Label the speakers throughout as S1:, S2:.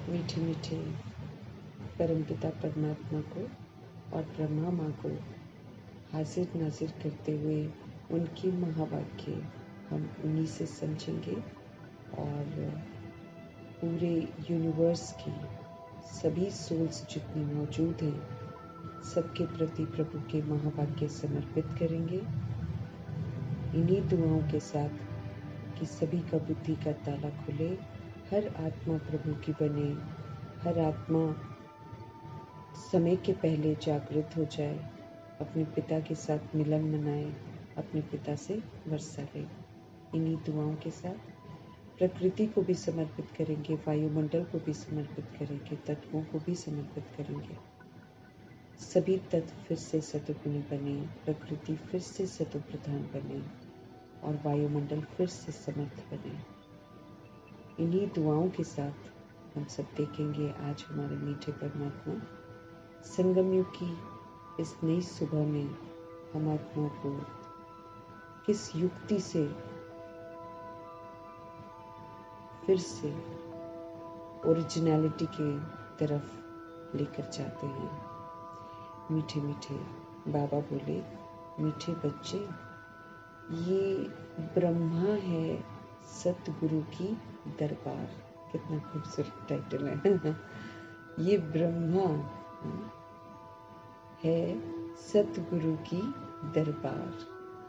S1: मीठे मीठे परमपिता परमात्मा को और ब्रह्मा माँ को हाजिर नाजिर करते हुए उनके महावाक्य हम उन्हीं से समझेंगे और पूरे यूनिवर्स की सभी सोल्स जितनी मौजूद हैं सबके प्रति प्रभु के महावाक्य समर्पित करेंगे। इन्हीं दुआओं के साथ कि सभी का बुद्धि का ताला खुले, हर आत्मा प्रभु की बने, हर आत्मा समय के पहले जागृत हो जाए, अपने पिता के साथ मिलन मनाए, अपने पिता से वर्षा ले। इन्हीं दुआओं के साथ प्रकृति को भी समर्पित करेंगे, वायुमंडल को भी समर्पित करेंगे, तत्वों को भी समर्पित करेंगे। सभी तत्व फिर से सतुगुणी बने, प्रकृति फिर से सतु प्रधान बने और वायुमंडल फिर से समर्थ बने। इन्हीं दुआओं के साथ हम सब देखेंगे आज हमारे मीठे परमात्मा संगम युग की इस नई सुबह में हम आत्माओं को किस युक्ति से फिर से ओरिजिनलिटी की तरफ लेकर जाते हैं। मीठे मीठे बाबा बोले, मीठे बच्चे, ये ब्रह्मा है सतगुरु की दरबार। कितना खूबसूरत टाइटल है। ये ब्रह्मा है सतगुरु की दरबार।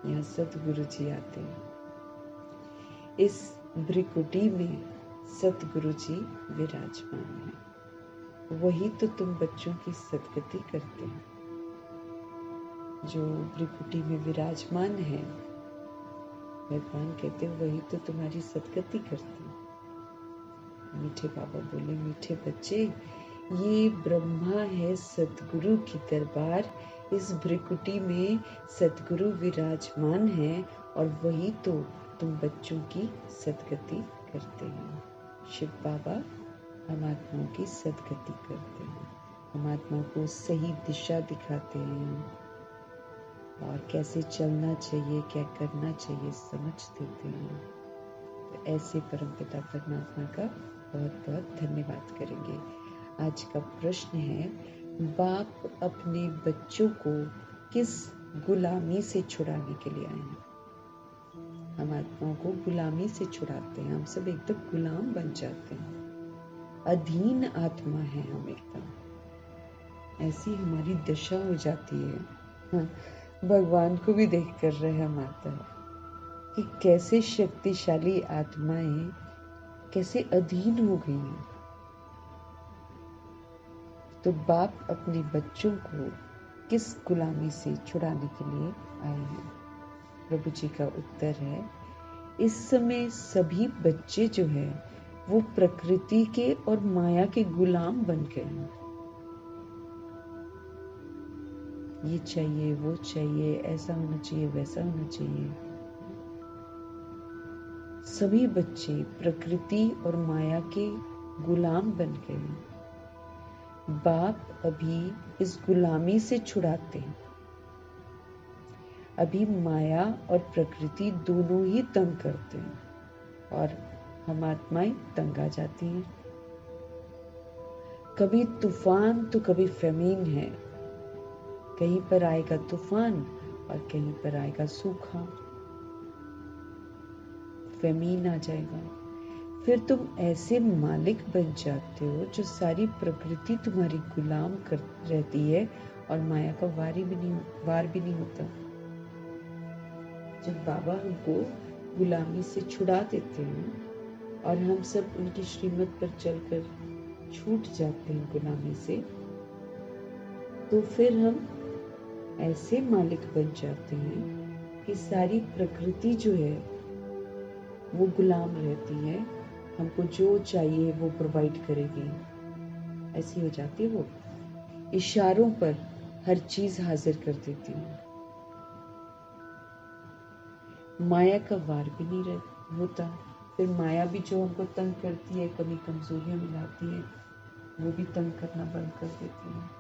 S1: यहाँ सतगुरु जी आते हैं। इस भ्रिकुटी में सतगुरु जी विराजमान हैं। वही तो तुम बच्चों की सदगति करते हैं। जो भ्रिकुटी में विराजमान है, भगवान कहते हैं वही तो तुम्हारी सदगति करते हैं। मीठे बाबा बोले, मीठे बच्चे, ये ब्रह्मा है सतगुरु की दरबार। इस भ्रिकुटी में सतगुरु विराजमान है और वही तो तुम बच्चों की सदगति करते हैं। शिव बाबा हम आत्माओं की सदगति करते हैं, हम आत्माओं को सही दिशा दिखाते हैं और कैसे चलना चाहिए, क्या करना चाहिए समझ देते हैं। तो ऐसे परमपिता परमात्मा का बहुत बहुत धन्यवाद करेंगे। आज का प्रश्न है, बाप अपने बच्चों को किस गुलामी से छुड़ाने के लिए आए हैं? हम आत्माओं को गुलामी से छुड़ाते हैं। हम सब एकदम गुलाम बन जाते हैं, अधीन आत्मा है हम एकदम। ऐसी हमारी दशा हो जाती है। हाँ, भगवान को भी देख कर रहम आता है कि कैसे शक्तिशाली आत्माएं कैसे अधीन हो गई हैं। तो बाप अपने बच्चों को किस गुलामी से छुड़ाने के लिए आए हैं? प्रभु जी का उत्तर है, इस समय सभी बच्चे जो है वो प्रकृति के और माया के गुलाम बन गए हैं। ये चाहिए, वो चाहिए, ऐसा होना चाहिए, वैसा होना चाहिए। सभी बच्चे प्रकृति और माया के गुलाम बन गए। बाप अभी इस गुलामी से छुड़ाते हैं। अभी माया और प्रकृति दोनों ही तंग करते हैं और हम आत्माएं तंग आ जाती हैं। कभी तूफान तो कभी फेमीन है। कहीं पर आएगा तूफान और कहीं पर आएगा सूखा, फेमीन आ जाएगा। फिर तुम ऐसे मालिक बन जाते हो जो सारी प्रकृति तुम्हारी गुलाम कर रहती है और माया का वार भी नहीं होता। जब बाबा हमको गुलामी से छुड़ा देते हैं और हम सब उनकी श्रीमत पर चलकर छूट जाते हैं गुलामी से, तो फिर हम ऐसे मालिक बन जाते हैं कि सारी प्रकृति जो है वो गुलाम रहती है। हमको जो चाहिए वो प्रोवाइड करेगी। ऐसी हो जाती है वो, इशारों पर हर चीज हाजिर कर देती है। माया का वार भी नहीं होता। फिर माया भी जो हमको तंग करती है, कमी कमजोरियां मिलाती है, वो भी तंग करना बंद कर देती है।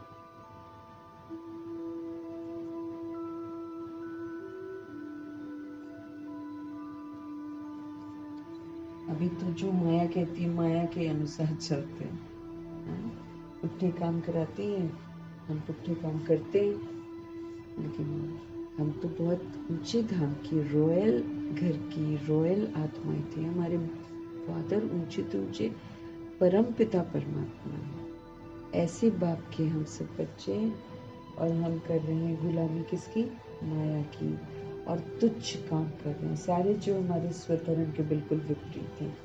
S1: अभी तो जो माया कहती है माया के अनुसार चलते हैं। पुट्ठे काम कराती हैं, हम पुट्ठे काम करते हैं, लेकिन हम तो बहुत ऊंचे धाम की रॉयल घर की रॉयल आत्माएं थे। हमारे फादर ऊंचे तो ऊंचे परम पिता परमात्मा है। ऐसे बाप के हम सब बच्चे हैं और हम कर रहे हैं गुलामी किसकी? माया की, और तुच्छ काम कर रहे हैं सारे जो हमारे स्वधर्म के बिल्कुल विपरीत हैं,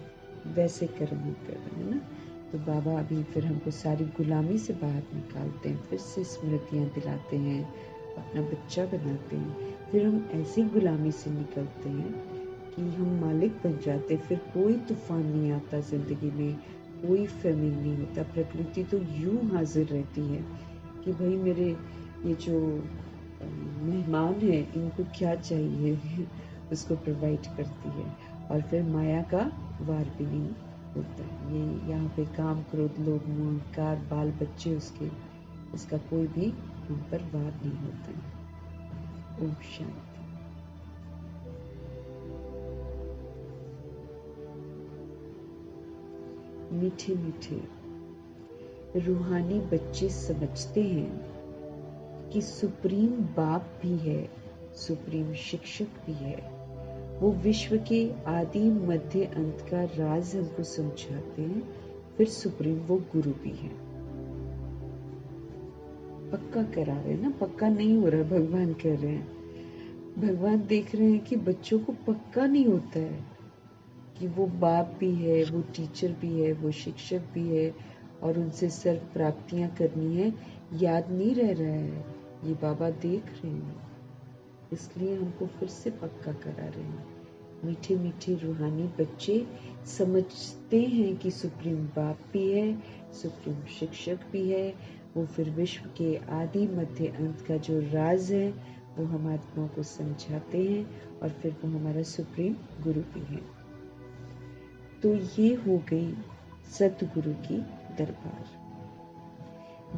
S1: वैसे कर्म हम कर रहे हैं ना। तो बाबा अभी फिर हमको सारी गुलामी से बाहर निकालते हैं, फिर से स्मृतियाँ दिलाते हैं, अपना बच्चा बनाते हैं, फिर हम ऐसी गुलामी से निकलते हैं कि हम मालिक बन जाते। फिर कोई तूफान नहीं आता जिंदगी में, कोई फेमिन नहीं होता। प्रकृति तो यूं हाजिर रहती है कि भाई मेरे ये जो मेहमान है इनको क्या चाहिए उसको प्रोवाइड करती है। और फिर माया का वार भी नहीं होता है। ये यहाँ पे काम क्रोध लोभ मोह अहंकार बाल बच्चे उसके, इसका कोई भी हम पर वार नहीं होता है। ओम शांति। मीठे मीठे रूहानी बच्चे समझते हैं कि सुप्रीम बाप भी है, सुप्रीम शिक्षक भी है। वो विश्व के आदि मध्य अंत का राज हमको समझाते हैं। फिर सुप्रीम वो गुरु भी है। पक्का करा रहे हैं ना, पक्का नहीं हो रहा, भगवान कह रहे हैं। भगवान देख रहे हैं कि बच्चों को पक्का नहीं होता है कि वो बाप भी है, वो टीचर भी है, वो शिक्षक भी है, और उनसे सर्व प्राप्तियां करनी है, याद नहीं रह रहा है। ये बाबा देख रहे हैं, इसलिए हमको फिर से पक्का करा रहे हैं। मीठे मीठे रूहानी बच्चे समझते हैं कि सुप्रीम बाप भी है, सुप्रीम शिक्षक भी है। वो फिर विश्व के आदि मध्य अंत का जो राज है वो हम आत्मा को समझाते हैं, और फिर वो हमारा सुप्रीम गुरु भी है। तो ये हो गई सतगुरु की दरबार।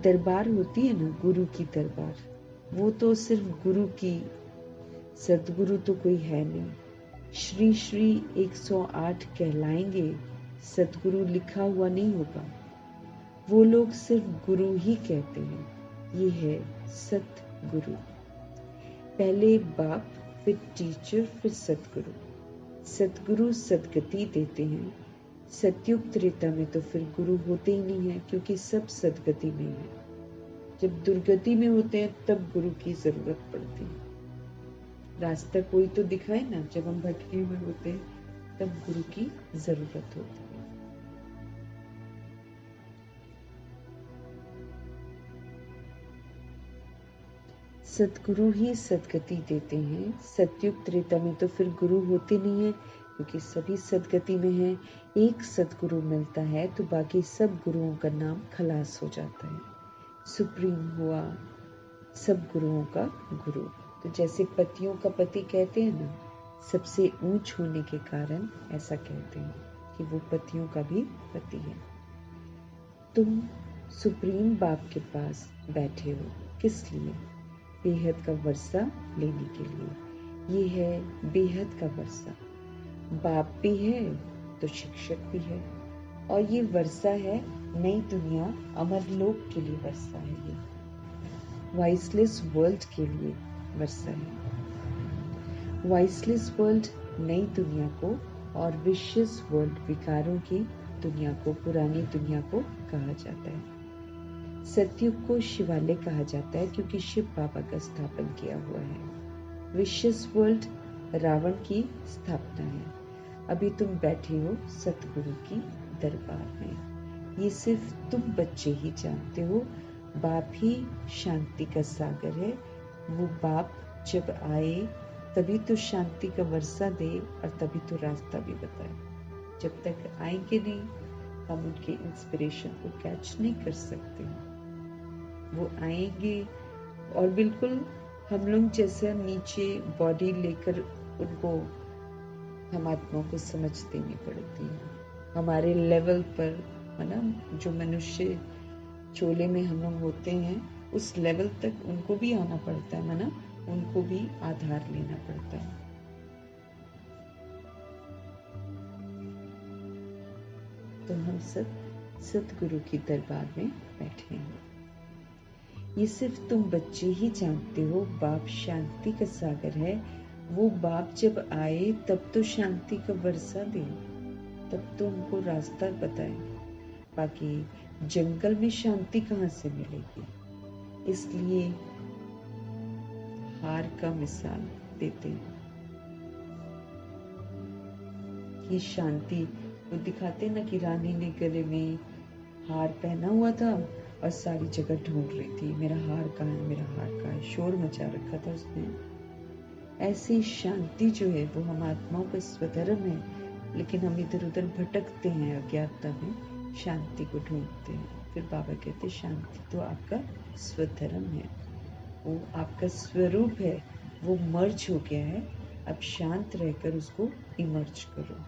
S1: दरबार होती है ना, गुरु की दरबार, वो तो सिर्फ गुरु की, सतगुरु तो कोई है नहीं। श्री श्री 108 कहलाएंगे, सतगुरु लिखा हुआ नहीं होगा। वो लोग सिर्फ गुरु ही कहते हैं। ये है सतगुरु। पहले बाप, फिर टीचर, फिर सतगुरु। सतगुरु सदगति देते हैं। सतयुग त्रेता में तो फिर गुरु होते ही नहीं है, क्योंकि सब सदगति में है। जब दुर्गति में होते हैं तब गुरु की जरूरत पड़ती है। रास्ता कोई तो दिखाए ना, जब हम भटके हुए होते हैं तब गुरु की जरूरत होती है। सतगुरु ही सदगति देते हैं। सतयुग त्रेता में तो फिर गुरु होते नहीं है, क्योंकि सभी सदगति में है। एक सतगुरु मिलता है तो बाकी सब गुरुओं का नाम खलास हो जाता है। सुप्रीम हुआ सब गुरुओं का गुरु। तो जैसे पतियों का पति कहते हैं ना, सबसे ऊंच होने के कारण ऐसा कहते हैं कि वो पतियों का भी पति है। तुम सुप्रीम बाप के पास बैठे हो किस लिए? बेहद का वर्षा लेने के लिए। ये है बेहद का वर्षा। बाप भी है तो शिक्षक भी है, और ये वर्षा है नई दुनिया अमरलोक के लिए। वर्षा है ये वाइसलेस वर्ल्ड के लिए वर्षा है। वाइसलेस वर्ल्ड नई दुनिया को, और विशियस वर्ल्ड विकारों की दुनिया को, पुरानी दुनिया को कहा जाता है। सतयुग को शिवालय कहा जाता है, क्योंकि शिव बाबा का स्थापन किया हुआ है। विशियस वर्ल्ड रावण की स्थापना है। अभी तुम बैठे हो सतगुरु की दरबार में। ये सिर्फ तुम बच्चे ही जानते हो। बाप ही शांति का सागर है। वो बाप जब आए तभी तो शांति का वर्षा दे, और तभी तो रास्ता भी बताए। जब तक आएंगे नहीं, हम उनके इंस्पिरेशन को कैच नहीं कर सकते। वो आएंगे और बिल्कुल हम लोग जैसा नीचे बॉडी लेकर उनको हम आत्मा को समझ देनी पड़ती है। हमारे लेवल पर है ना, जो मनुष्य चोले में हम लोग होते हैं, उस लेवल तक उनको भी आना पड़ता है ना, उनको भी आधार लेना पड़ता है। तो हम सब सतगुरु की दरबार में बैठे हैं। ये सिर्फ तुम बच्चे ही जानते हो, बाप शांति का सागर है। वो बाप जब आए तब तो शांति का बरसा दे, तब तो उनको रास्ता बताए। बाकी जंगल में शांति कहाँ से मिलेगी? इसलिए हार का मिसाल देते हैं कि शांति, वो दिखाते ना कि रानी ने गले में हार पहना हुआ था और सारी जगह ढूंढ रही थी, मेरा हार कहाँ है, मेरा हार कहाँ है, शोर मचा रखा था उसने। ऐसी शांति जो है वो हम आत्माओं का स्वधर्म है, लेकिन हम इधर उधर भटकते हैं, अज्ञानता में शांति को ढूंढते हैं। फिर बाबा कहते शांति तो आपका स्वधर्म है, वो आपका स्वरूप है, वो मर्ज हो गया है। अब शांत रहकर उसको इमर्ज करो।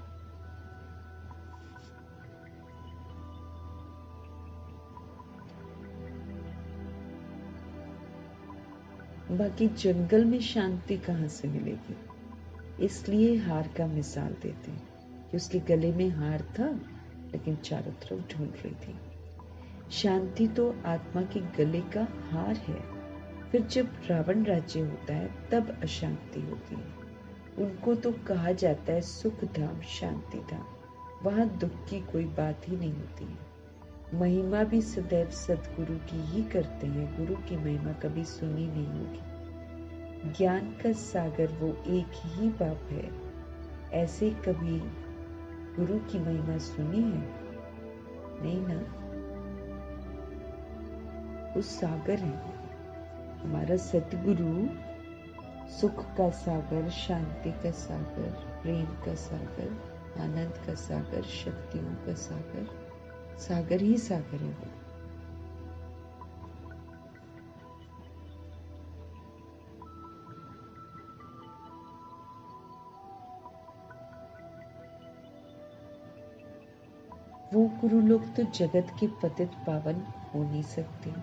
S1: बाकी जंगल में शांति कहाँ से मिलेगी? इसलिए हार का मिसाल देते हैं कि उसके गले में हार था लेकिन चारों तरफ ढूंढ रही थी। शांति तो आत्मा के गले का हार है। फिर जब रावण राज्य होता है तब अशांति होती है। उनको तो कहा जाता है सुख धाम, शांति धाम, वहां दुख की कोई बात ही नहीं होती है। महिमा भी सदैव सतगुरु की ही करते हैं, गुरु की महिमा कभी सुनी नहीं होगी। ज्ञान का सागर वो एक ही बाप है, ऐसे कभी गुरु की महिमा सुनी है? नहीं ना। वो सागर है हमारा सतगुरु, सुख का सागर, शांति का सागर, प्रेम का सागर, आनंद का सागर, शक्तियों का सागर, सागर ही सागर है वो। वो गुरु लोग तो जगत के पतित पावन हो नहीं सकते।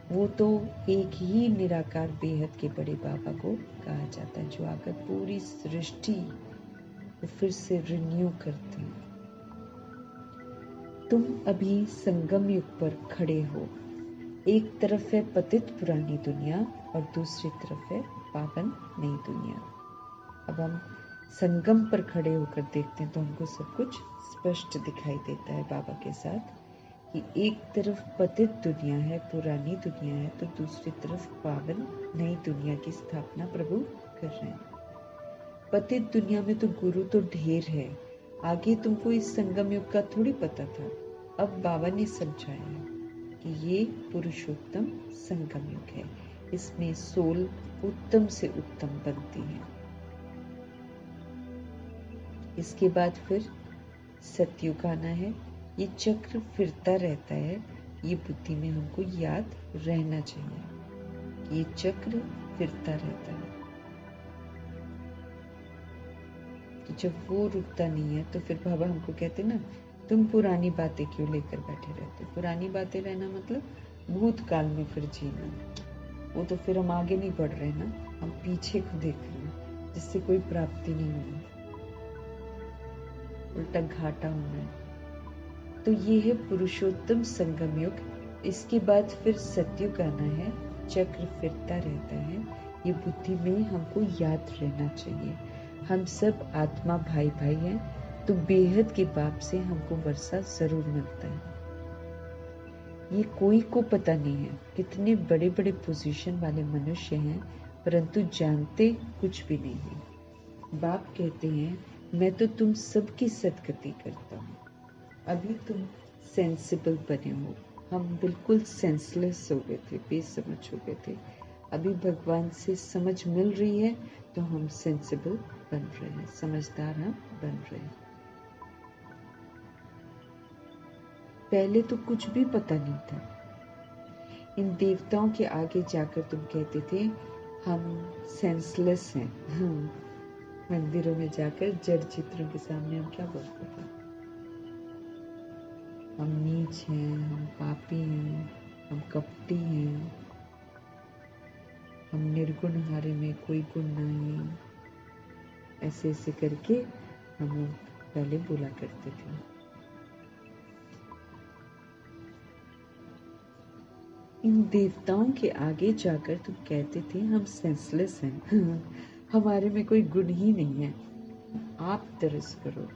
S1: वो तो एक ही निराकार बेहद के बड़े बाबा को कहा जाता है, जो आकर पूरी सृष्टि को फिर से रिन्यू करते हैं। तुम अभी संगम युग पर खड़े हो। एक तरफ है पतित पुरानी दुनिया और दूसरी तरफ है पावन नई दुनिया। अब हम संगम पर खड़े होकर देखते हैं तो हमको सब कुछ स्पष्ट दिखाई देता है बाबा के साथ कि एक तरफ पतित दुनिया है, पुरानी दुनिया है, तो दूसरी तरफ पावन नई दुनिया की स्थापना प्रभु कर रहे हैं। पतित दुनिया में तो गुरु तो ढेर है, आगे तुमको इस संगम युग का थोड़ी पता था। अब बाबा ने समझाया है कि ये पुरुषोत्तम संगम युग है, इसमें सोल उत्तम से उत्तम बनती है। इसके बाद फिर सतयुग आना है। ये चक्र फिरता रहता है, ये बुद्धि में हमको याद रहना चाहिए। ये चक्र फिरता रहता है, तो जब वो रुकता नहीं है तो फिर बाबा हमको कहते ना, तुम पुरानी बातें क्यों लेकर बैठे रहते? पुरानी बातें रहना मतलब भूतकाल में फिर जीना। वो तो फिर हम आगे नहीं बढ़ रहे ना, हम पीछे को देख रहे हैं, जिससे कोई प्राप्ति नहीं होगी, उल्टा घाटा होना है। तो ये है पुरुषोत्तम संगम युग। इसके बाद फिर सतयुग आना है, चक्र फिरता रहता है। ये बुद्धि में हमको याद रहना चाहिए, हम सब आत्मा भाई भाई हैं, तो बेहद के बाप से हमको वर्षा जरूर मिलता है। ये कोई को पता नहीं है, कितने बड़े बड़े पोजीशन वाले मनुष्य हैं परंतु जानते कुछ भी नहीं है। बाप कहते हैं मैं तो तुम सबकी सदगति करता हूँ। अभी तुम सेंसिबल बने हो, हम बिल्कुल सेंसलेस हो गए थे, बेसमझ हो गए थे। अभी भगवान से समझ मिल रही है तो हम सेंसिबल बन रहे हैं, समझदार हम बन रहे हैं। पहले तो कुछ भी पता नहीं था। इन देवताओं के आगे जाकर तुम कहते थे हम सेंसलेस हैं। मंदिरों में जाकर जड़ चित्रों के सामने हम क्या बोलते थे? हम नीच हैं, हम पापी हैं, हम कपटी हैं, हम निर्गुण, हमारे में कोई गुण नहीं। ऐसे ऐसे करके हम पहले बोला करते थे। इन देवताओं के आगे जाकर तुम कहते थे हम सेंसलेस हैं हमारे में कोई गुण ही नहीं है। आप तरस करो।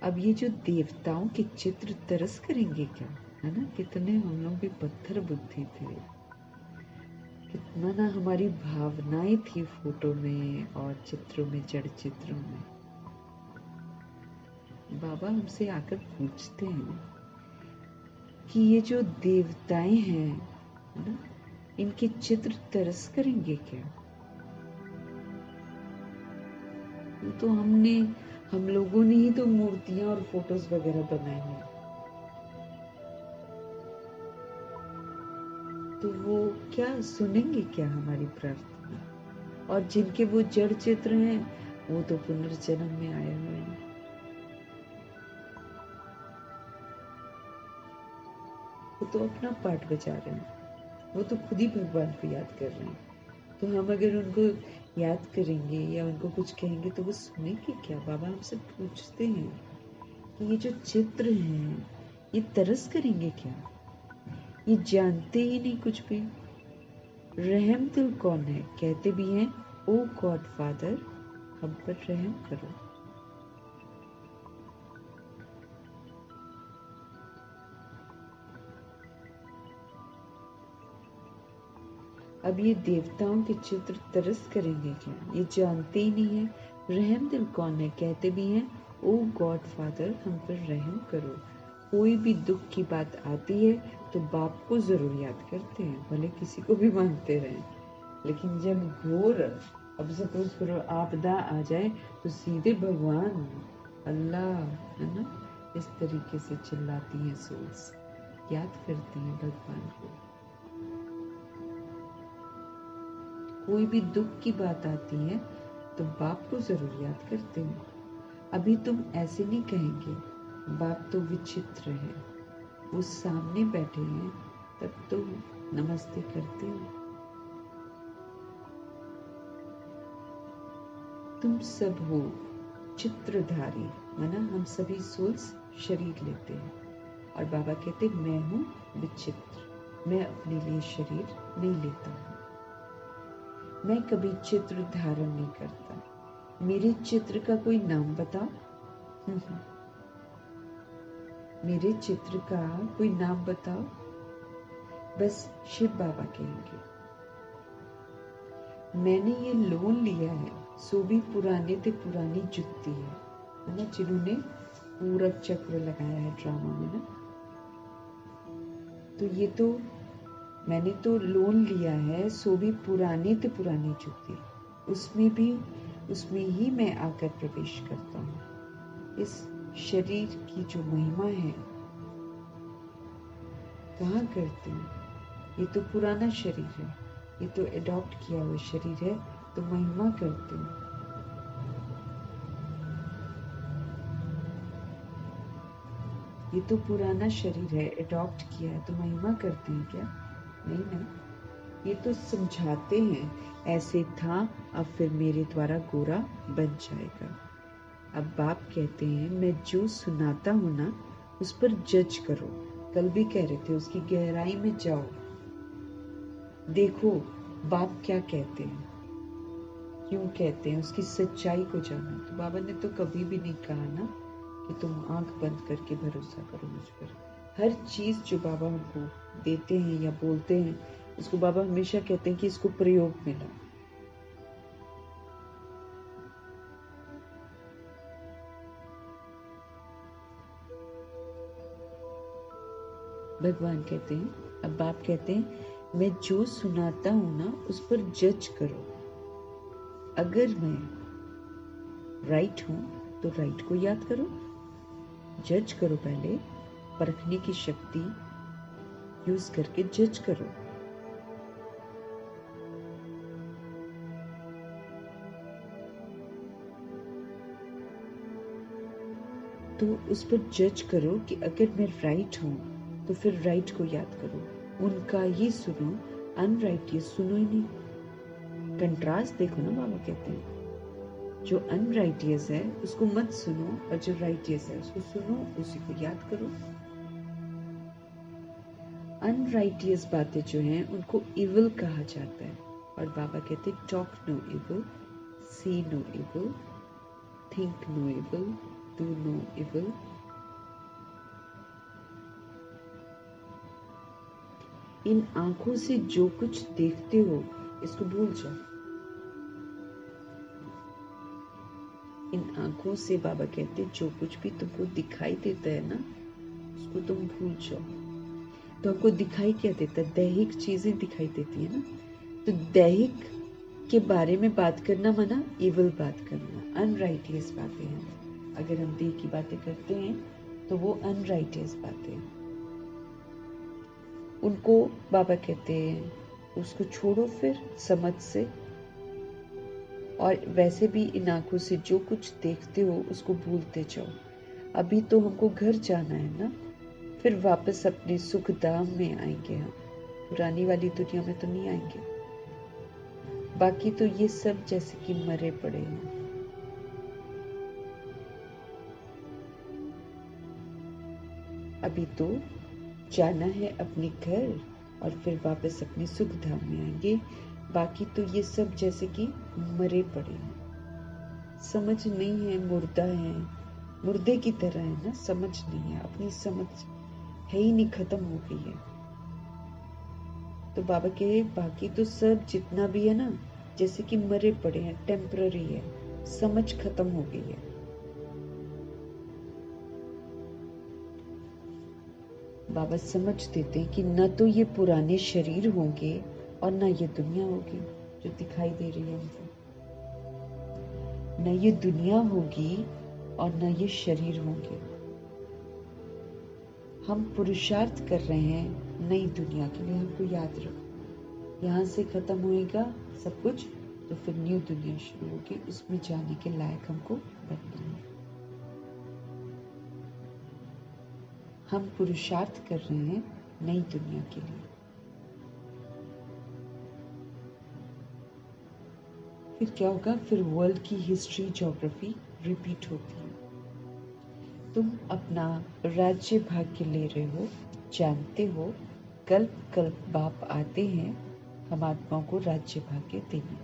S1: अब ये जो देवताओं के चित्र तरस करेंगे क्या? है ना, कितने हम लोग भी पत्थर बुद्धि थे, कितना ना हमारी भावनाएं थी फोटो में और चित्रों में, जड़ चित्रों में। बाबा हमसे आकर पूछते हैं कि ये जो देवताएं हैं, है ना, इनके चित्र तरस करेंगे क्या? तो हम लोगों ने ही तो मूर्तियां और फोटोज वगैरह बनाए हैं, तो वो क्या सुनेंगे क्या हमारी प्रार्थना? और जिनके वो जड़ चित्र हैं वो तो पुनर्जन्म में आए हुए हैं। वो तो अपना पाठ बजा रहे हैं, वो तो खुद ही भगवान को याद कर रहे हैं। तो हम अगर उनको याद करेंगे या उनको कुछ कहेंगे तो वो सुनेंगे क्या? बाबा हमसे पूछते हैं कि ये जो चित्र हैं ये तरस करेंगे क्या? ये जानते ही नहीं कुछ भी। रहम दिल कौन है? कहते भी हैं ओ गॉड फादर हम पर रहम करो। अब ये देवताओं के चित्र तरस करेंगे क्या? ये जानते ही नहीं है रहम दिल कौन है। कहते भी हैं ओ गॉड फादर हम पर रहम करो। कोई भी दुख की बात आती है तो बाप को जरूर याद करते हैं, भले किसी को भी मानते रहें। लेकिन जब घोर, अब सपोज करो आपदा आ जाए तो सीधे भगवान, अल्लाह, है ना, इस तरीके से चिल्लाती हैं सोल्स, याद करती हैं भगवान को। कोई भी दुख की बात आती है तो बाप को जरूर याद करते हैं। अभी तुम ऐसे नहीं कहेंगे बाप तो विचित्र है, वो सामने बैठे हैं, तब तो नमस्ते करते हो। तुम सब हो चित्रधारी, माना हम सभी सोल्स शरीर लेते हैं और बाबा कहते मैं हूँ विचित्र, मैं अपने लिए शरीर नहीं लेता हूँ, मैं कभी चित्र धारण नहीं करता। मेरे चित्र का कोई नाम बताओ मेरे चित्र का कोई नाम बताओ। बस शिव बाबा कहेंगे मैंने ये लोन लिया है, सो भी पुराने ते पुरानी जुत्ती है ना, जिन्होंने पूरा चक्र लगाया है ड्रामा में ना। तो ये तो मैंने तो लोन लिया है, सो भी पुराने ते पुरानी जुत्ती, उसमें ही मैं आकर प्रवेश करता हूँ। इस शरीर की जो महिमा है कहाँ करती हूँ? ये तो पुराना शरीर है, ये तो एडॉप्ट किया हुआ शरीर है, तो महिमा करते हूँ। ये तो पुराना शरीर है, एडॉप्ट किया है, तो महिमा करते हैं क्या? नहीं ना, ये तो समझाते हैं ऐसे था, अब फिर मेरे द्वारा गोरा बन जाएगा। अब बाप कहते हैं मैं जो सुनाता हूं ना उस पर जज करो। कल भी कह रहे थे उसकी गहराई में जाओ, देखो बाप क्या कहते हैं, क्यों कहते हैं, उसकी सच्चाई को जानो। तो बाबा ने तो कभी भी नहीं कहा ना कि तुम आंख बंद करके भरोसा करो मुझ पर। हर चीज जो बाबा हमको देते हैं या बोलते हैं उसको बाबा हमेशा कहते हैं कि इसको प्रयोग में लाओ। भगवान कहते हैं, अब बाप कहते हैं मैं जो सुनाता हूं ना उस पर जज करो। अगर मैं राइट हूं तो राइट को याद करो, जज करो, पहले परखने की शक्ति यूज करके जज करो। तो उस पर जज करो कि अगर मैं राइट हूं तो फिर राइट को याद करो, उनका ही सुनो, अनराइट ये सुनो ही नहीं। कंट्रास्ट देखो ना, बाबा कहते हैं जो अनराइटियस है उसको मत सुनो और जो राइटियस है उसको सुनो, उसी को याद करो। अनराइटियस बातें जो हैं उनको इविल कहा जाता है। और बाबा कहते talk no evil, see no evil, think no evil, do no evil. इन आंखों से जो कुछ देखते हो इसको भूल जाओ। इन आंखों से बाबा कहते जो कुछ भी तुमको दिखाई देता है ना उसको तुम भूल जाओ। तो हमको दिखाई क्या देता है? दैहिक चीजें दिखाई देती है ना। तो दैहिक के बारे में बात करना मना, इविल बात करना, अनराइटियस बातें हैं। अगर हम देह की बातें करते हैं तो वो अनराइटियस बातें हैं। उनको बाबा कहते हैं उसको छोड़ो फिर समझ से। और वैसे भी इन आंखों से जो कुछ देखते हो उसको भूलते जाओ। अभी तो हमको घर जाना है ना, फिर वापस अपने सुख धाम में आएंगे हम। पुरानी वाली दुनिया में तो नहीं आएंगे। बाकी तो ये सब जैसे कि मरे पड़े हैं। अभी तो जाना है अपने घर और फिर वापस अपने सुख धाम में आएंगे। बाकी तो ये सब जैसे कि मरे पड़े हैं। समझ नहीं है, मुर्दा है, मुर्दे की तरह है ना। समझ नहीं है, अपनी समझ है ही नहीं, खत्म हो गई है। तो बाबा के बाकी तो सब जितना भी है ना जैसे कि मरे पड़े हैं, टेम्पररी है, समझ खत्म हो गई है। बाबा समझ देते हैं कि न तो ये पुराने शरीर होंगे और न ये दुनिया होगी जो दिखाई दे रही है हमको। न ये दुनिया होगी और न ये शरीर होंगे। हम पुरुषार्थ कर रहे हैं नई दुनिया के लिए। हमको याद रखो, यहाँ से खत्म होएगा सब कुछ तो फिर न्यू दुनिया शुरू होगी। उसमें जाने के लायक हमको बनना है। हम पुरुषार्थ कर रहे हैं नई दुनिया के लिए। फिर क्या होगा? फिर वर्ल्ड की हिस्ट्री, ज्योग्राफी रिपीट होती है। तुम अपना राज्य भाग्य ले रहे हो, जानते हो कल्प कल्प बाप आते हैं हम आत्माओं को राज्य भाग्य देने।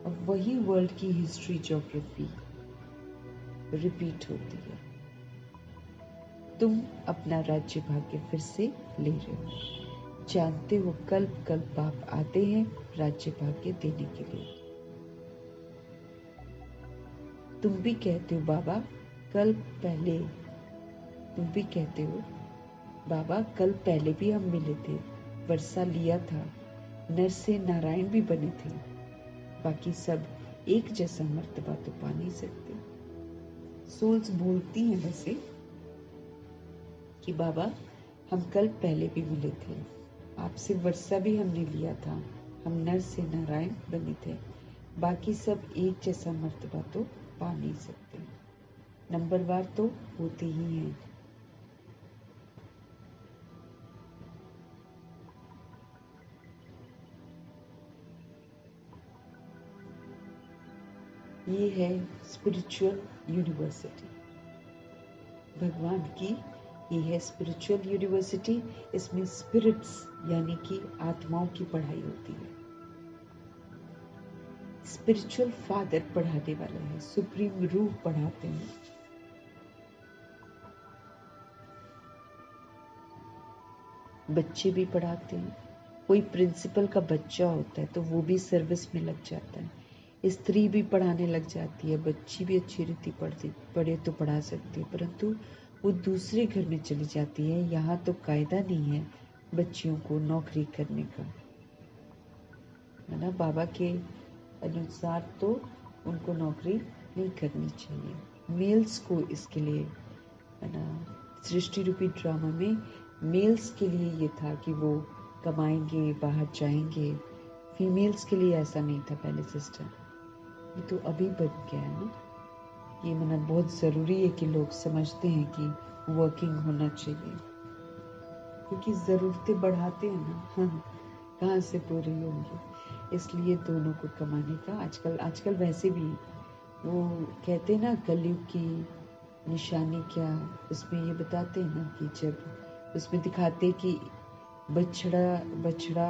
S1: और वही वर्ल्ड की हिस्ट्री, ज्योग्राफी रिपीट होती है। तुम अपना राज्य भाग्य फिर से ले रहे हो, जानते हो कल्प कल्प बाप आते हैं राज्य भाग्य देने के लिए। तुम भी कहते हो बाबा कल पहले, तुम भी कहते हो बाबा कल पहले भी हम मिले थे, वर्षा लिया था, नर से नारायण भी बने थे। बाकी सब एक जैसा मर्तबा तो पा नहीं सकते। सोल्स बोलती हैं वैसे कि बाबा हम कल पहले भी मिले थे, आपसे वर्षा भी हमने लिया था, हम नर से नारायण बने थे। बाकी सब एक जैसा मर्तबा तो पा नहीं सकते, नंबरवार तो होते ही हैं। ये है स्पिरिचुअल यूनिवर्सिटी, भगवान की ये है स्पिरिचुअल यूनिवर्सिटी। इसमें स्पिरिट्स यानी कि आत्माओं की पढ़ाई होती है। स्पिरिचुअल फादर पढ़ाने वाले हैं, सुप्रीम रूह पढ़ाते हैं। बच्चे भी पढ़ाते हैं। कोई प्रिंसिपल का बच्चा होता है तो वो भी सर्विस में लग जाता है। स्त्री भी पढ़ाने लग जाती है, बच्ची भी अच्छी रीति पढ़े तो पढ़ा सकती है, परंतु वो दूसरे घर में चली जाती है। यहाँ तो कायदा नहीं है बच्चियों को नौकरी करने का, है ना। बाबा के अनुसार तो उनको नौकरी नहीं करनी चाहिए। मेल्स को इसके लिए, है ना, सृष्टि रूपी ड्रामा में मेल्स के लिए ये था कि वो कमाएंगे, बाहर जाएंगे। फीमेल्स के लिए ऐसा नहीं था पहले सिस्टम। ये तो अभी बन गया है ना। ये मतलब बहुत ज़रूरी है कि लोग समझते हैं कि वर्किंग होना चाहिए, क्योंकि ज़रूरतें बढ़ाते हैं ना। हाँ, कहाँ से पूरी होंगी। इसलिए दोनों को कमाने का आजकल वैसे भी वो कहते हैं ना कलयुग की निशानी क्या, उसमें ये बताते हैं ना कि जब उसमें दिखाते कि बछड़ा बछड़ा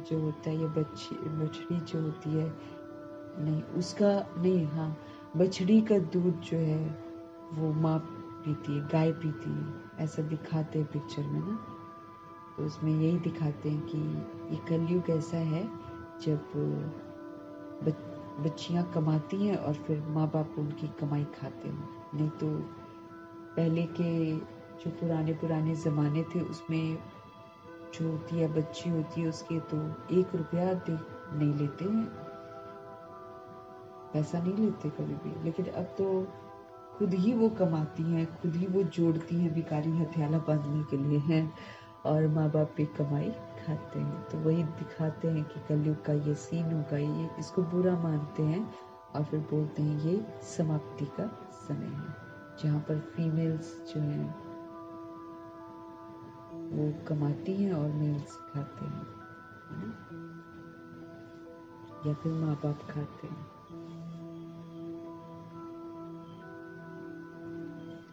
S1: जो होता है या बछड़ी जो होती है, नहीं उसका नहीं, हाँ बछड़ी का दूध जो है वो माँ पीती है, गाय पीती है, ऐसा दिखाते हैं पिक्चर में ना। तो उसमें यही दिखाते हैं कि ये कलयुग ऐसा है जब बच्चियां कमाती हैं और फिर माँ बाप उनकी कमाई खाते हैं। नहीं तो पहले के जो पुराने ज़माने थे उसमें जो होती है बच्ची होती है उसके तो 1 रुपया नहीं लेते हैं, पैसा नहीं लेते कभी भी। लेकिन अब तो खुद ही वो कमाती हैं, खुद ही वो जोड़ती हैं भिखारी हथियाला बांधने के लिए हैं, और माँ बाप भी कमाई खाते हैं। तो वही दिखाते हैं कि कलयुग का ये सीन होगा, ये इसको बुरा मानते हैं और फिर बोलते हैं ये समाप्ति का समय है, जहाँ पर फीमेल्स जो हैं वो कमाती हैं और मेल्स खाते हैं, है ना? या फिर माँ बाप खाते हैं।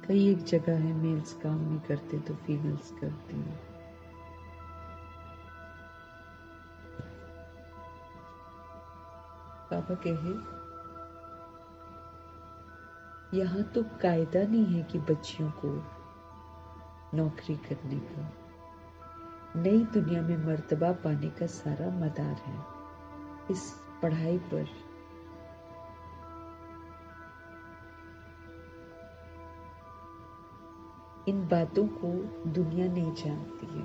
S1: कई एक जगह है मेल्स काम नहीं करते तो फीमेल्स करती हैं। पापा कहे यहाँ तो कायदा नहीं है कि बच्चियों को नौकरी करने का। नई दुनिया में मर्तबा पाने का सारा मदार है इस पढ़ाई पर। इन बातों को दुनिया नहीं जानती है।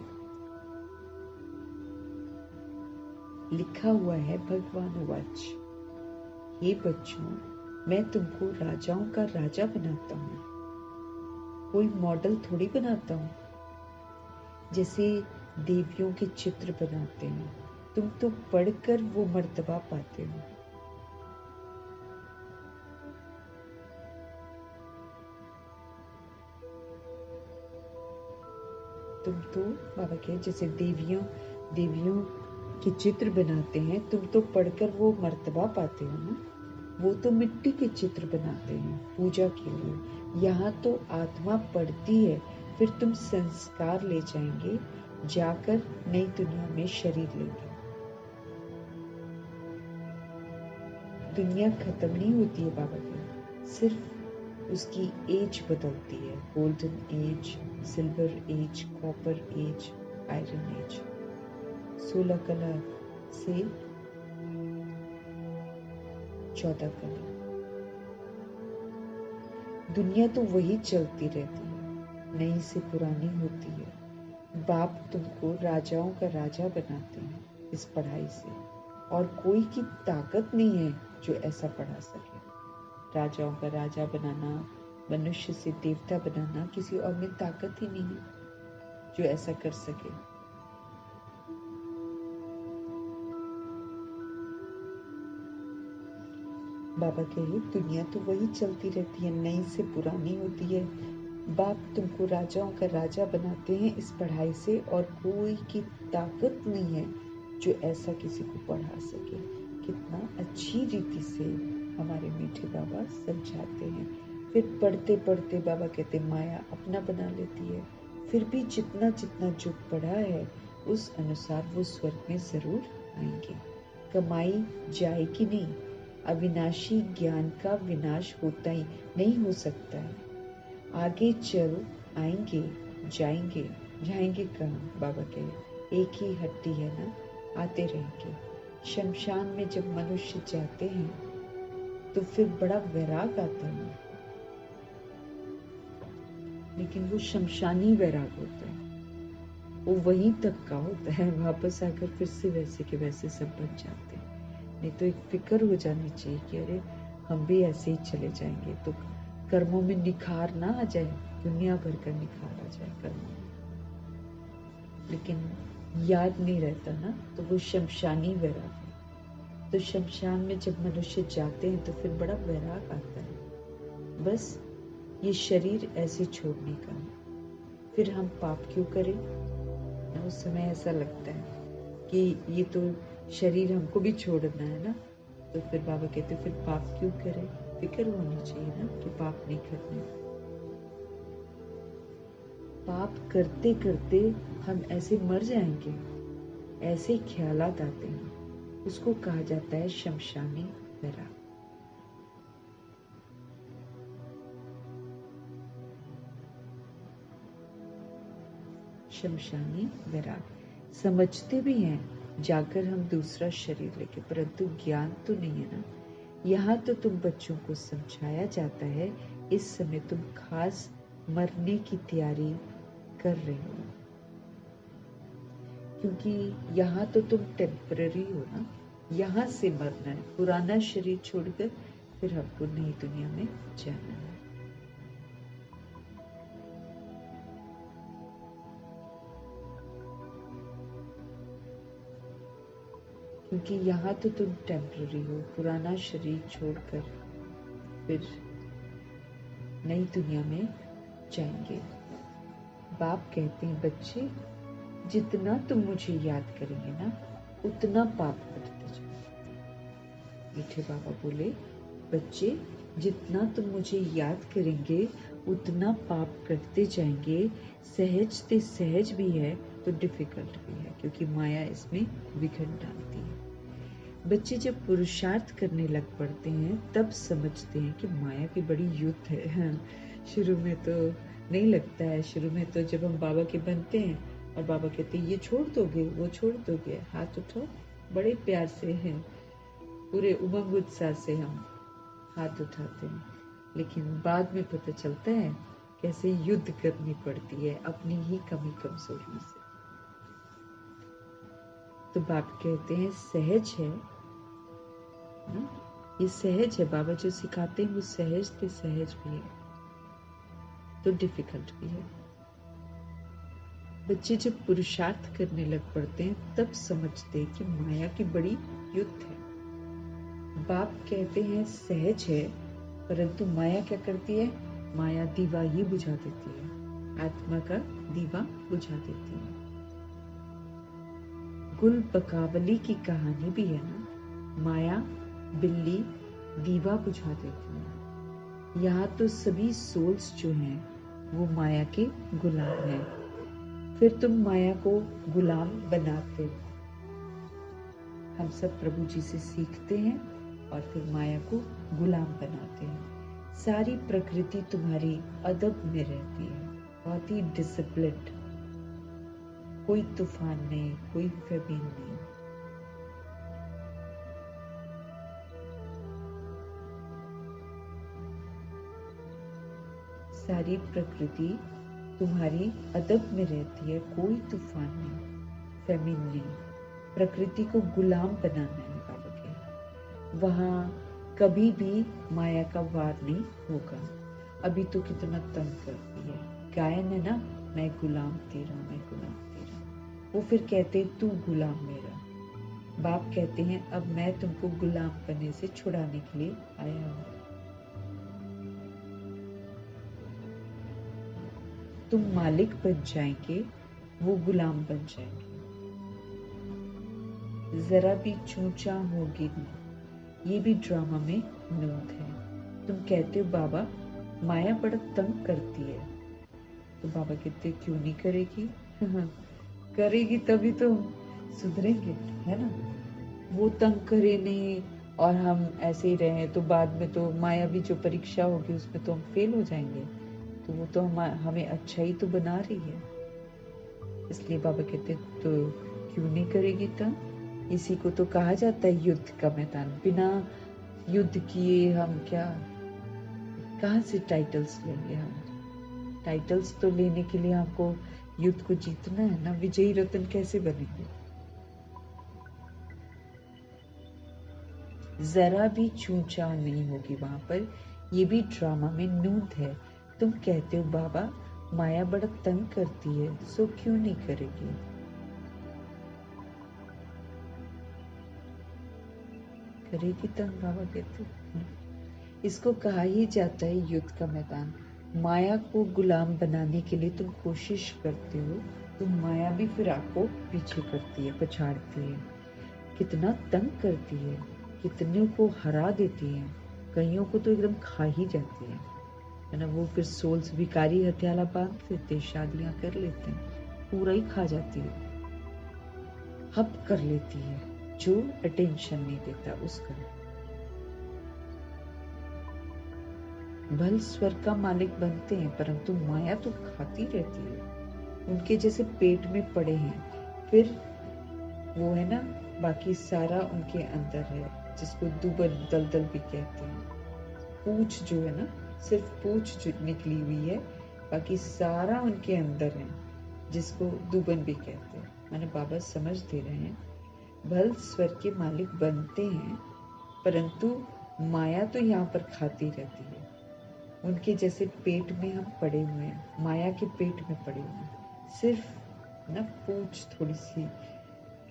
S1: लिखा हुआ है भगवान वाच, हे बच्चों मैं तुमको राजाओं का राजा बनाता हूँ, कोई मॉडल थोड़ी बनाता हूँ। जैसे देवियों के चित्र बनाते हैं, तुम तो पढ़कर वो मर्तबा पाते हो। तुम तो बाबा कहे जैसे देवियों के चित्र बनाते हैं, तुम तो पढ़कर वो मर्तबा पाते हो ना। वो तो मिट्टी के चित्र बनाते हैं पूजा के लिए, यहाँ तो आत्मा पढ़ती है, फिर तुम संस्कार ले जाएंगे, जाकर नई दुनिया में शरीर लेंगे। दुनिया खत्म नहीं होती है बाबा के, सिर्फ उसकी एज बदलती है। Golden age, silver age, copper age, iron age. 16 कला से 14 कला। दुनिया तो वही चलती रहती है, नई से पुरानी होती है। बाप तुमको राजाओं का राजा बनाते हैं इस पढ़ाई से, और कोई की ताकत नहीं है जो ऐसा पढ़ा सके। राजाओं का राजा बनाना, मनुष्य से देवता बनाना, किसी और में ताकत ही नहीं है जो ऐसा कर सके। बाबा कहे दुनिया तो वही चलती रहती है, नई से पुरानी होती है। बाप तुमको राजाओं का राजा बनाते हैं इस पढ़ाई से, और कोई की ताकत नहीं है जो ऐसा किसी को पढ़ा सके। कितना अच्छी रीति से हमारे मीठे बाबा समझाते हैं। फिर पढ़ते पढ़ते बाबा कहते माया अपना बना लेती है। फिर भी जितना जितना जो पढ़ा है उस अनुसार वो स्वर्ग में जरूर आएंगे। कमाई जाएगी नहीं, अविनाशी ज्ञान का विनाश होता ही नहीं हो सकता है। आगे चल आएंगे, जाएंगे कहाँ? बाबा कहे एक ही हड्डी है ना, आते रहेंगे। शमशान में जब मनुष्य जाते हैं तो फिर बड़ा वैराग आता है, लेकिन वो शमशानी वैराग होता है, वो वहीं तक का होता है। वापस आकर फिर से वैसे के वैसे सब बन जाते हैं। नहीं तो एक फिक्र हो जानी चाहिए कि अरे हम भी ऐसे ही चले जाएंगे, तो कर्मों में निखार ना आ जाए, दुनिया भर का निखार आ जाए कर्मों में। लेकिन याद नहीं रहता ना, तो वो शमशानी वैराग है। तो शमशान में जब मनुष्य जाते हैं तो फिर बड़ा वैराग आता है, बस ये शरीर ऐसे छोड़ने का। फिर हम पाप क्यों करें? उस समय ऐसा लगता है कि ये तो शरीर हमको भी छोड़ना है ना, तो फिर बाबा कहते फिर पाप क्यों करें? फिक्र होनी चाहिए ना कि पाप नहीं करने। पाप करते करते हम ऐसे मर जाएंगे, ऐसे ख्यालात आते हैं, उसको कहा जाता है शमशानी वैराग। शमशानी वैराग समझते भी हैं जाकर हम दूसरा शरीर लेके, परंतु ज्ञान तो नहीं है ना। यहाँ तो तुम बच्चों को समझाया जाता है, इस समय तुम खास मरने की तैयारी कर रहे हो, क्योंकि यहाँ तो तुम टेम्पररी हो ना, यहाँ से मरना है, पुराना शरीर छोड़कर फिर हमको नई दुनिया में जाना है। क्योंकि यहाँ तो तुम टेम्पररी हो, पुराना शरीर छोड़कर फिर नई दुनिया में जाएंगे। बाप कहते हैं बच्चे, जितना तुम मुझे याद करेंगे ना, उतना पाप करते जाओ। मीठे बाबा बोले, बच्चे जितना तुम मुझे याद करेंगे उतना पाप करते जाएंगे। सहज ते सहज भी है तो डिफिकल्ट भी है, क्योंकि माया इसमें विघ्न डालती है। बच्चे जब पुरुषार्थ करने लग पड़ते हैं तब समझते हैं कि माया की बड़ी युद्ध है। शुरू में तो नहीं लगता है, शुरू में तो जब हम बाबा के बनते हैं और बाबा कहते हैं ये छोड़ दोगे, वो छोड़ दोगे, हाथ उठाओ, बड़े प्यार से हैं, पूरे उमंग उत्साह से हम हाथ उठाते हैं, लेकिन बाद में पता चलता है कैसे युद्ध करनी पड़ती है अपनी ही कमी कमजोरियों से। तो बाप कहते हैं सहज है ना, ये सहज है, बाबा जो सिखाते हैं वो सहज ते सहज भी है तो डिफिकल्ट भी है। बच्चे जब पुरुषार्थ करने लग पड़ते हैं तब समझते हैं कि माया की बड़ी युद्ध है। बाप कहते हैं सहज है, परंतु माया क्या करती है? माया दीवा ही बुझा देती है, आत्मा का दीवा बुझा देती है। गुल बकावली की कहानी भी है ना, माया बिल्ली दीवा बुझा देती है। यहाँ तो सभी सोल्स जो हैं वो माया के गुलाम हैं, फिर तुम माया को गुलाम बनाते हो। हम सब प्रभु जी से सीखते हैं और फिर माया को गुलाम बनाते हैं। सारी प्रकृति तुम्हारी अदब में रहती है, बहुत ही डिसिप्लिन्ड, कोई तूफान नहीं, कोई फेमीन नहीं। सारी प्रकृति तुम्हारी अदब में रहती है, कोई तूफान नहीं, फेमीन नहीं। प्रकृति को गुलाम बनाना है बाबा के, वहाँ कभी भी माया का वार नहीं होगा। अभी तो कितना तंग करती है, गायन है ना, मैं गुलाम तेरा, मैं गुलाम तेरा, वो फिर कहते तू गुलाम मेरा। बाप कहते हैं अब मैं तुमको गुलाम बनने से छुड़ाने के लिए आया हूँ। तुम मालिक बन जाएंगे, वो गुलाम बन जाएंगे। जरा भी चूचा होगी नहीं, ये भी ड्रामा में नोट है। तुम कहते हो बाबा माया बड़ा तंग करती है, तो बाबा कहते क्यों नहीं करेगी? करेगी तभी तो सुधरेंगे, है ना। वो तंग करे नहीं और हम ऐसे ही रहे तो बाद में तो माया भी जो परीक्षा होगी उसमें तो हम फेल हो जाएंगे। तो वो तो हमें अच्छा ही तो बना रही है, इसलिए बाबा कहते तो क्यों नहीं करेगी तंग। इसी को तो कहा जाता है युद्ध का मैदान। बिना युद्ध किए हम क्या, कहाँ से टाइटल्स लेंगे हम? टाइटल्स तो लेने के लिए हमको युद्ध को जीतना है ना, विजयी रत्न कैसे बनेंगे? जरा भी चूचा नहीं होगी वहां पर, ये भी ड्रामा में नूंद है। तुम कहते हो बाबा माया बड़ा तंग करती है, सो क्यों नहीं करेगी? करेगी तंग, बाबा कहते। इसको कहा ही जाता है युद्ध का मैदान। माया को गुलाम बनाने के लिए तुम कोशिश करते हो, तो माया भी फिर आपको पीछे करती है, पछाड़ती है, कितना तंग करती है, कितने को हरा देती है, कईयों को तो एकदम खा ही जाती है। है ना, वो फिर सोल्स भिखारी हथियाला बांध लेते, शादियां कर लेते हैं, पूरा ही खा जाती है, हप कर लेती है जो अटेंशन नहीं देता उसका। भल स्वर्ग का मालिक बनते हैं परंतु माया तो खाती रहती है, उनके जैसे पेट में पड़े हैं। फिर वो है ना, बाकी सारा उनके अंदर है, जिसको दुबर दलदल भी कहते हैं। पूछ जो है ना, सिर्फ पूछ जो निकली हुई है, बाकी सारा उनके अंदर है, जिसको दुबन भी कहते हैं। माने बाबा समझ दे रहे हैं, भल स्वर्ग के मालिक बनते हैं परंतु माया तो यहाँ पर खाती रहती है, उनके जैसे पेट में हम पड़े हुए हैं, माया के पेट में पड़े हुए हैं। सिर्फ ना पूछ थोड़ी सी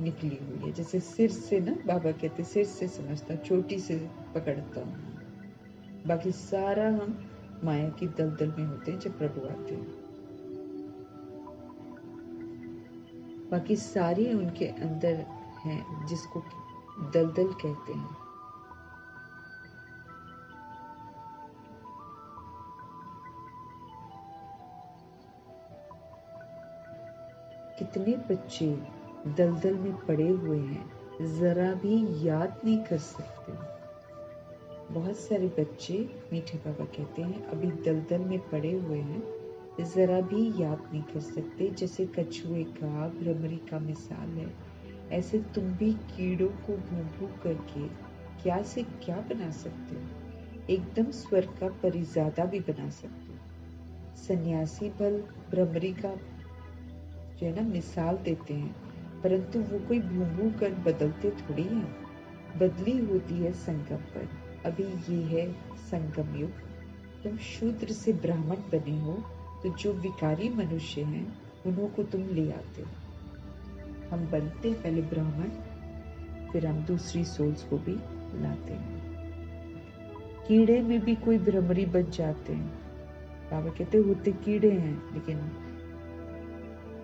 S1: निकली हुई है, जैसे सिर से ना, बाबा कहते सिर से समझता, चोटी से पकड़ता हूँ, बाकी सारा हम माया की दलदल में होते हैं जब प्रभु आते हैं। बाकी सारी उनके अंदर हैं, जिसको दलदल कहते हैं। कितने बच्चे दलदल में पड़े हुए हैं, जरा भी याद नहीं कर सकते। बहुत सारे बच्चे, मीठे बाबा कहते हैं, अभी दलदल में पड़े हुए हैं, जरा भी याद नहीं कर सकते। जैसे कछुए का, भ्रमरी का मिसाल है, ऐसे तुम भी कीड़ों को भू करके क्या से क्या बना सकते हो, एकदम स्वर्ग का परिजादा भी बना सकते हो। सन्यासी भल भ्रमरी का जो है ना मिसाल देते हैं, परंतु वो कोई भू कर बदलते थोड़ी हैं, बदली होती है संगम पर। अभी ये है संगम युग, तुम शूद्र से ब्राह्मण बने हो, तो जो विकारी मनुष्य हैं उन्हों को तुम ले आते हो। हम बनते पहले ब्राह्मण, फिर हम दूसरी सोल्स को भी लाते हैं। कीड़े में भी कोई भ्रमरी बन जाते हैं, बाबा कहते होते कीड़े हैं, लेकिन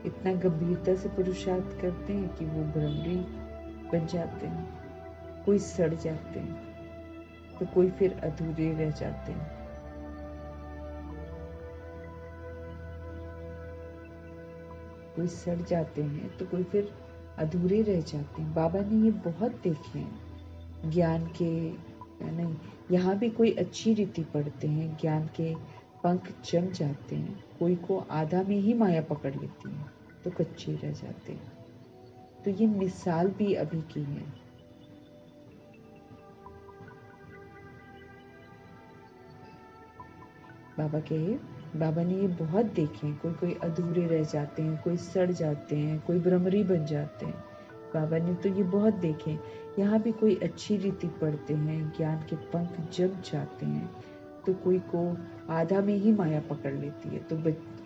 S1: इतना गंभीरता से पुरुषार्थ करते हैं कि वो भ्रमरी बन जाते हैं। कोई सड़ जाते हैं तो कोई फिर अधूरे रह जाते हैं। कोई सड़ जाते हैं तो कोई फिर अधूरे रह जाते हैं। बाबा ने ये बहुत देखे हैं ज्ञान के, नहीं, यहाँ भी कोई अच्छी रीति पढ़ते हैं, ज्ञान के पंख जम जाते हैं, कोई को आधा में ही माया पकड़ लेती है तो कच्चे रह जाते हैं। तो ये मिसाल भी अभी की है। बाबा ने ये बहुत देखे हैं, कोई अधूरे रह जाते हैं, कोई सड़ जाते हैं, कोई भ्रमरी बन जाते हैं। बाबा ने तो ये बहुत देखे। यहाँ भी कोई अच्छी रीति पढ़ते हैं, ज्ञान के पंख जम जाते हैं, तो कोई को आधा में ही माया पकड़ लेती है तो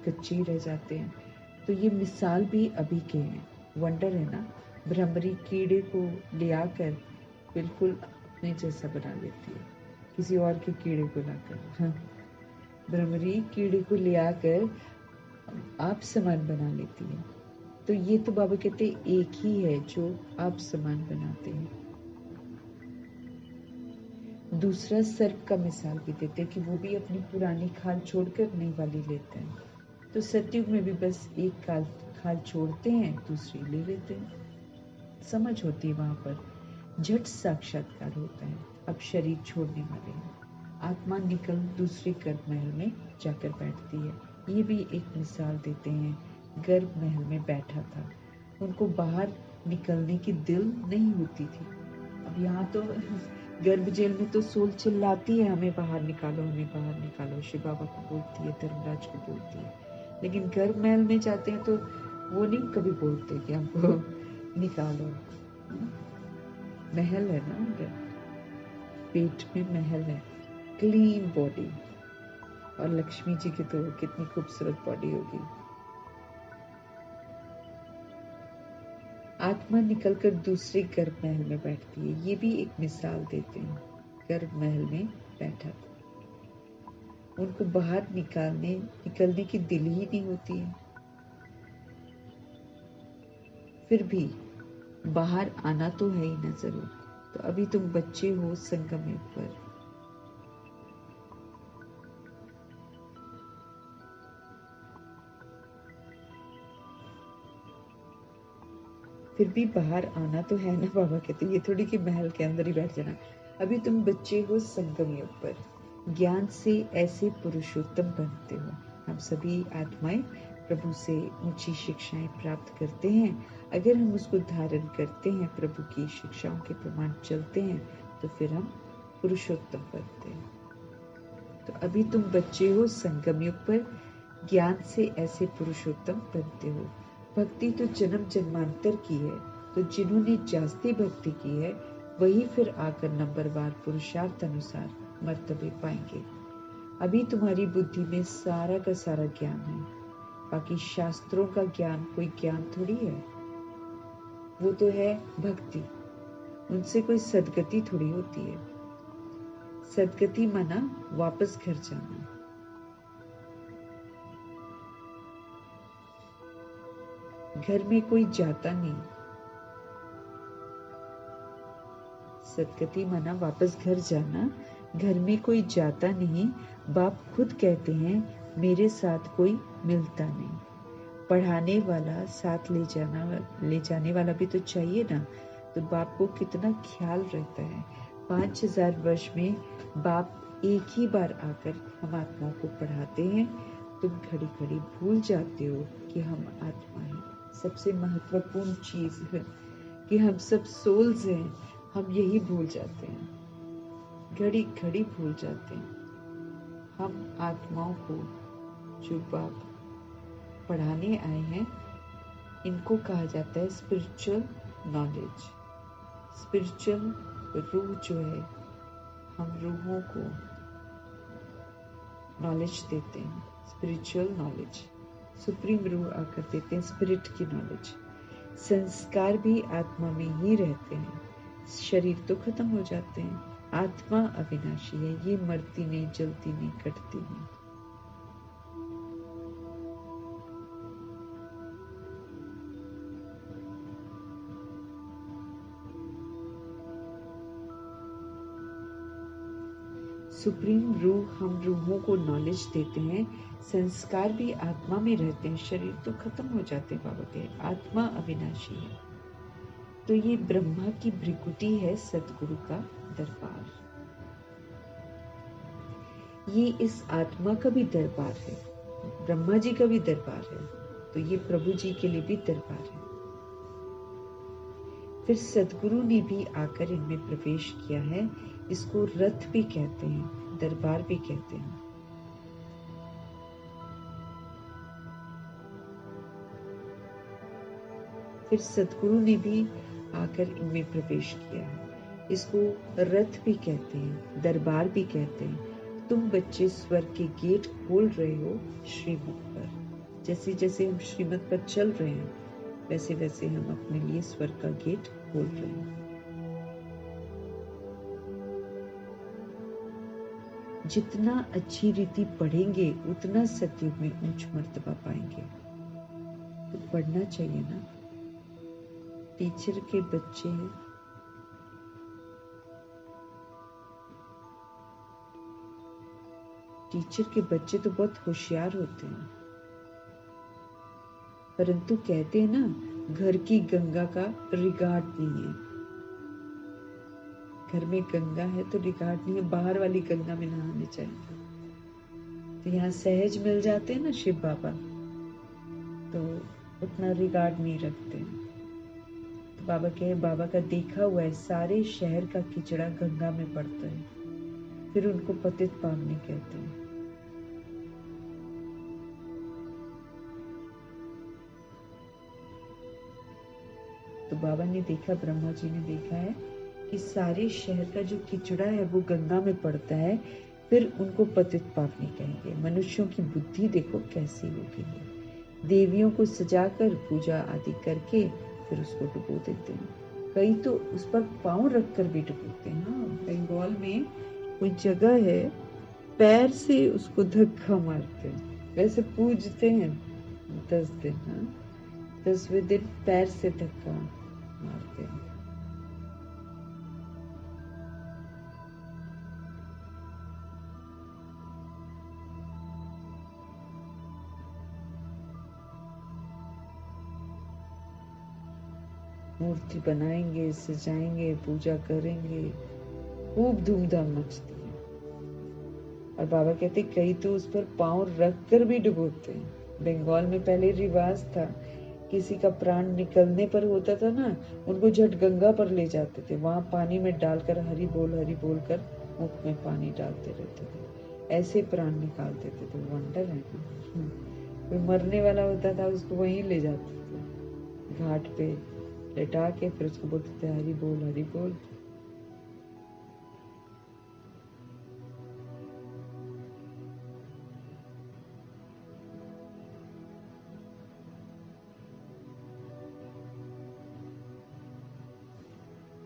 S1: कच्चे रह जाते हैं। तो ये मिसाल भी अभी के हैं। वंडर है ना, भ्रमरी कीड़े को ले आकर बिल्कुल अपने जैसा बना लेती है, किसी और के कीड़े को लाकर। हाँ, भ्रमरी कीड़े को ले आकर आप समान बना लेती है। तो ये तो बाबा कहते एक ही है जो आप समान बनाते हैं। दूसरा सर्प का मिसाल भी देते हैं कि वो भी अपनी पुरानी खाल छोड़कर नई वाली लेते हैं। तो सतयुग में भी बस एक खाल छोड़ते हैं, दूसरी ले लेते हैं। समझ होती है वहां पर, झट साक्षात्कार होता है। अब शरीर छोड़ने वाले हैं, आत्मा निकल दूसरे गर्भ महल में जाकर बैठती है। ये भी एक मिसाल देते हैं। गर्भ महल में बैठा था, उनको बाहर निकलने की दिल नहीं होती थी। अब यहाँ तो गर्भ जेल में तो सोल चिल्लाती है, हमें बाहर निकालो, हमें बाहर निकालो, शिव बाबा को बोलती है, धर्मराज को बोलती है। लेकिन गर्भ महल में जाते हैं तो वो नहीं कभी बोलते कि हमको निकालो। महल है ना उनके पेट में, महल है, क्लीन बॉडी। और लक्ष्मी जी की तो कितनी खूबसूरत बॉडी होगी। आत्मा निकलकर दूसरे गर्भ महल में बैठती है। ये भी एक मिसाल देते हैं। गर्भ महल में बैठा था, उनको बाहर निकलने की दिल ही नहीं होती है, फिर भी बाहर आना तो है ही ना जरूर। तो अभी तुम बच्चे हो संगम पर, फिर भी बाहर आना तो है ना। बाबा कहते ये थोड़ी कि महल के अंदर ही बैठ जाना। अभी तुम बच्चे हो संगम युग पर, ज्ञान से ऐसे पुरुषोत्तम बनते हो। हम सभी आत्माएं प्रभु से ऊंची शिक्षाएं प्राप्त करते हैं। अगर हम उसको धारण करते हैं, प्रभु की शिक्षाओं के प्रमाण चलते हैं, तो फिर हम पुरुषोत्तम बनते हैं। तो अभी तुम बच्चे हो संगम युग पर, ज्ञान से ऐसे पुरुषोत्तम बनते हो। भक्ति तो जन्म जन्मांतर की है, तो जिन्होंने जास्ती भक्ति की है वही फिर आकर नंबरवार पुरुषार्थ अनुसार मर्तबे पाएंगे। अभी तुम्हारी बुद्धि में सारा का सारा ज्ञान है। बाकी शास्त्रों का ज्ञान कोई ज्ञान थोड़ी है, वो तो है भक्ति। उनसे कोई सदगति थोड़ी होती है। सदगति माना वापस घर जाना। घर में कोई जाता नहीं। सदगति माना वापस घर जाना। घर में कोई जाता नहीं। बाप खुद कहते हैं मेरे साथ कोई मिलता नहीं। पढ़ाने वाला, साथ ले जाने वाला भी तो चाहिए ना। तो बाप को कितना ख्याल रहता है। 5000 वर्ष में बाप एक ही बार आकर हम आत्माओं को पढ़ाते हैं। तुम घड़ी घड़ी भूल जाते हो कि हम आत्मा हैं। सबसे महत्वपूर्ण चीज है कि हम सब सोल्स हैं। हम यही भूल जाते हैं, घड़ी घड़ी भूल जाते हैं। हम आत्माओं को जो बाप पढ़ाने आए हैं, इनको कहा जाता है स्पिरिचुअल नॉलेज। स्पिरिचुअल रूह जो है, हम रूहों को नॉलेज देते हैं। स्पिरिचुअल नॉलेज सुप्रीम रूह आकर देते हैं, स्पिरिट की नॉलेज। संस्कार भी आत्मा में ही रहते हैं। शरीर तो खत्म हो जाते हैं। आत्मा अविनाशी है, ये मरती नहीं, जलती नहीं, कटती नहीं। सुप्रीम रूह हम रूहों को नॉलेज देते हैं। संस्कार भी आत्मा में रहते हैं। शरीर तो खत्म हो जाते हैं। बाबा के आत्मा अविनाशी है। तो ये ब्रह्मा की भ्रिकुटी है, सतगुरु का दरबार। ये इस आत्मा का भी दरबार है, ब्रह्मा जी का भी दरबार है। तो ये प्रभु जी के लिए भी दरबार है। फिर सदगुरु ने भी आकर इनमें प्रवेश किया है। इसको रथ भी कहते हैं, दरबार भी कहते हैं। फिर सदगुरु ने भी आकर इनमें प्रवेश किया है। इसको रथ भी कहते हैं, दरबार भी कहते हैं। तुम बच्चे स्वर्ग के गेट खोल रहे हो श्रीमत पर। जैसे जैसे हम श्रीमत पर चल रहे हैं, वैसे वैसे हम अपने लिए स्वर्ग का गेट खोल रहे हैं। जितना अच्छी रीति पढ़ेंगे, उतना सत्युग में उच्च मर्तबा पाएंगे। तो पढ़ना चाहिए ना। टीचर के बच्चे तो बहुत होशियार होते हैं, परंतु कहते हैं ना, घर की गंगा का रिगार्ड नहीं है। घर में गंगा है तो रिगार्ड नहीं है, बाहर वाली गंगा में नहाने चाहिए। तो यहाँ सहज मिल जाते हैं ना शिव बाबा, तो उतना रिगार्ड नहीं रखते हैं। तो बाबा का देखा हुआ है, सारे शहर का किचड़ा गंगा में पड़ता है, फिर उनको पतित पावनी कहते हैं। तो बाबा ने देखा, ब्रह्मा जी ने देखा है कि सारे शहर का जो किचड़ा है वो गंगा में पड़ता है, फिर उनको पतित पावनी कहेंगे। मनुष्यों की बुद्धि देखो कैसी हो गई है। देवियों को सजाकर पूजा आदि करके फिर उसको डुबो देते हैं। कई तो उस पर पांव रखकर भी डुबोते हैं। हाँ, बंगाल में कोई जगह है, पैर से उसको धक्का मारते हैं, वैसे पूजते हैं 10 दिन। हाँ, 10वें दिन पैर से धक्का मारते हैं। मूर्ति बनाएंगे, सजाएंगे, पूजा करेंगे, खूब धूमधाम मचती है। और बाबा कहते कई तो उस पर पांव रख कर भी डुबोते हैं। बंगाल में पहले रिवाज था, किसी का प्राण निकलने पर होता था ना, उनको झट गंगा पर ले जाते थे, वहां पानी में डालकर हरि बोल कर मुख में पानी डालते रहते थे, ऐसे प्राण निकाल देते थे। वंडर है ना। कोई मरने वाला होता था उसको वहीं ले जाते थे, घाट पे लेटा के, फिर उसको बोलते थे हरि बोल हरि बोल।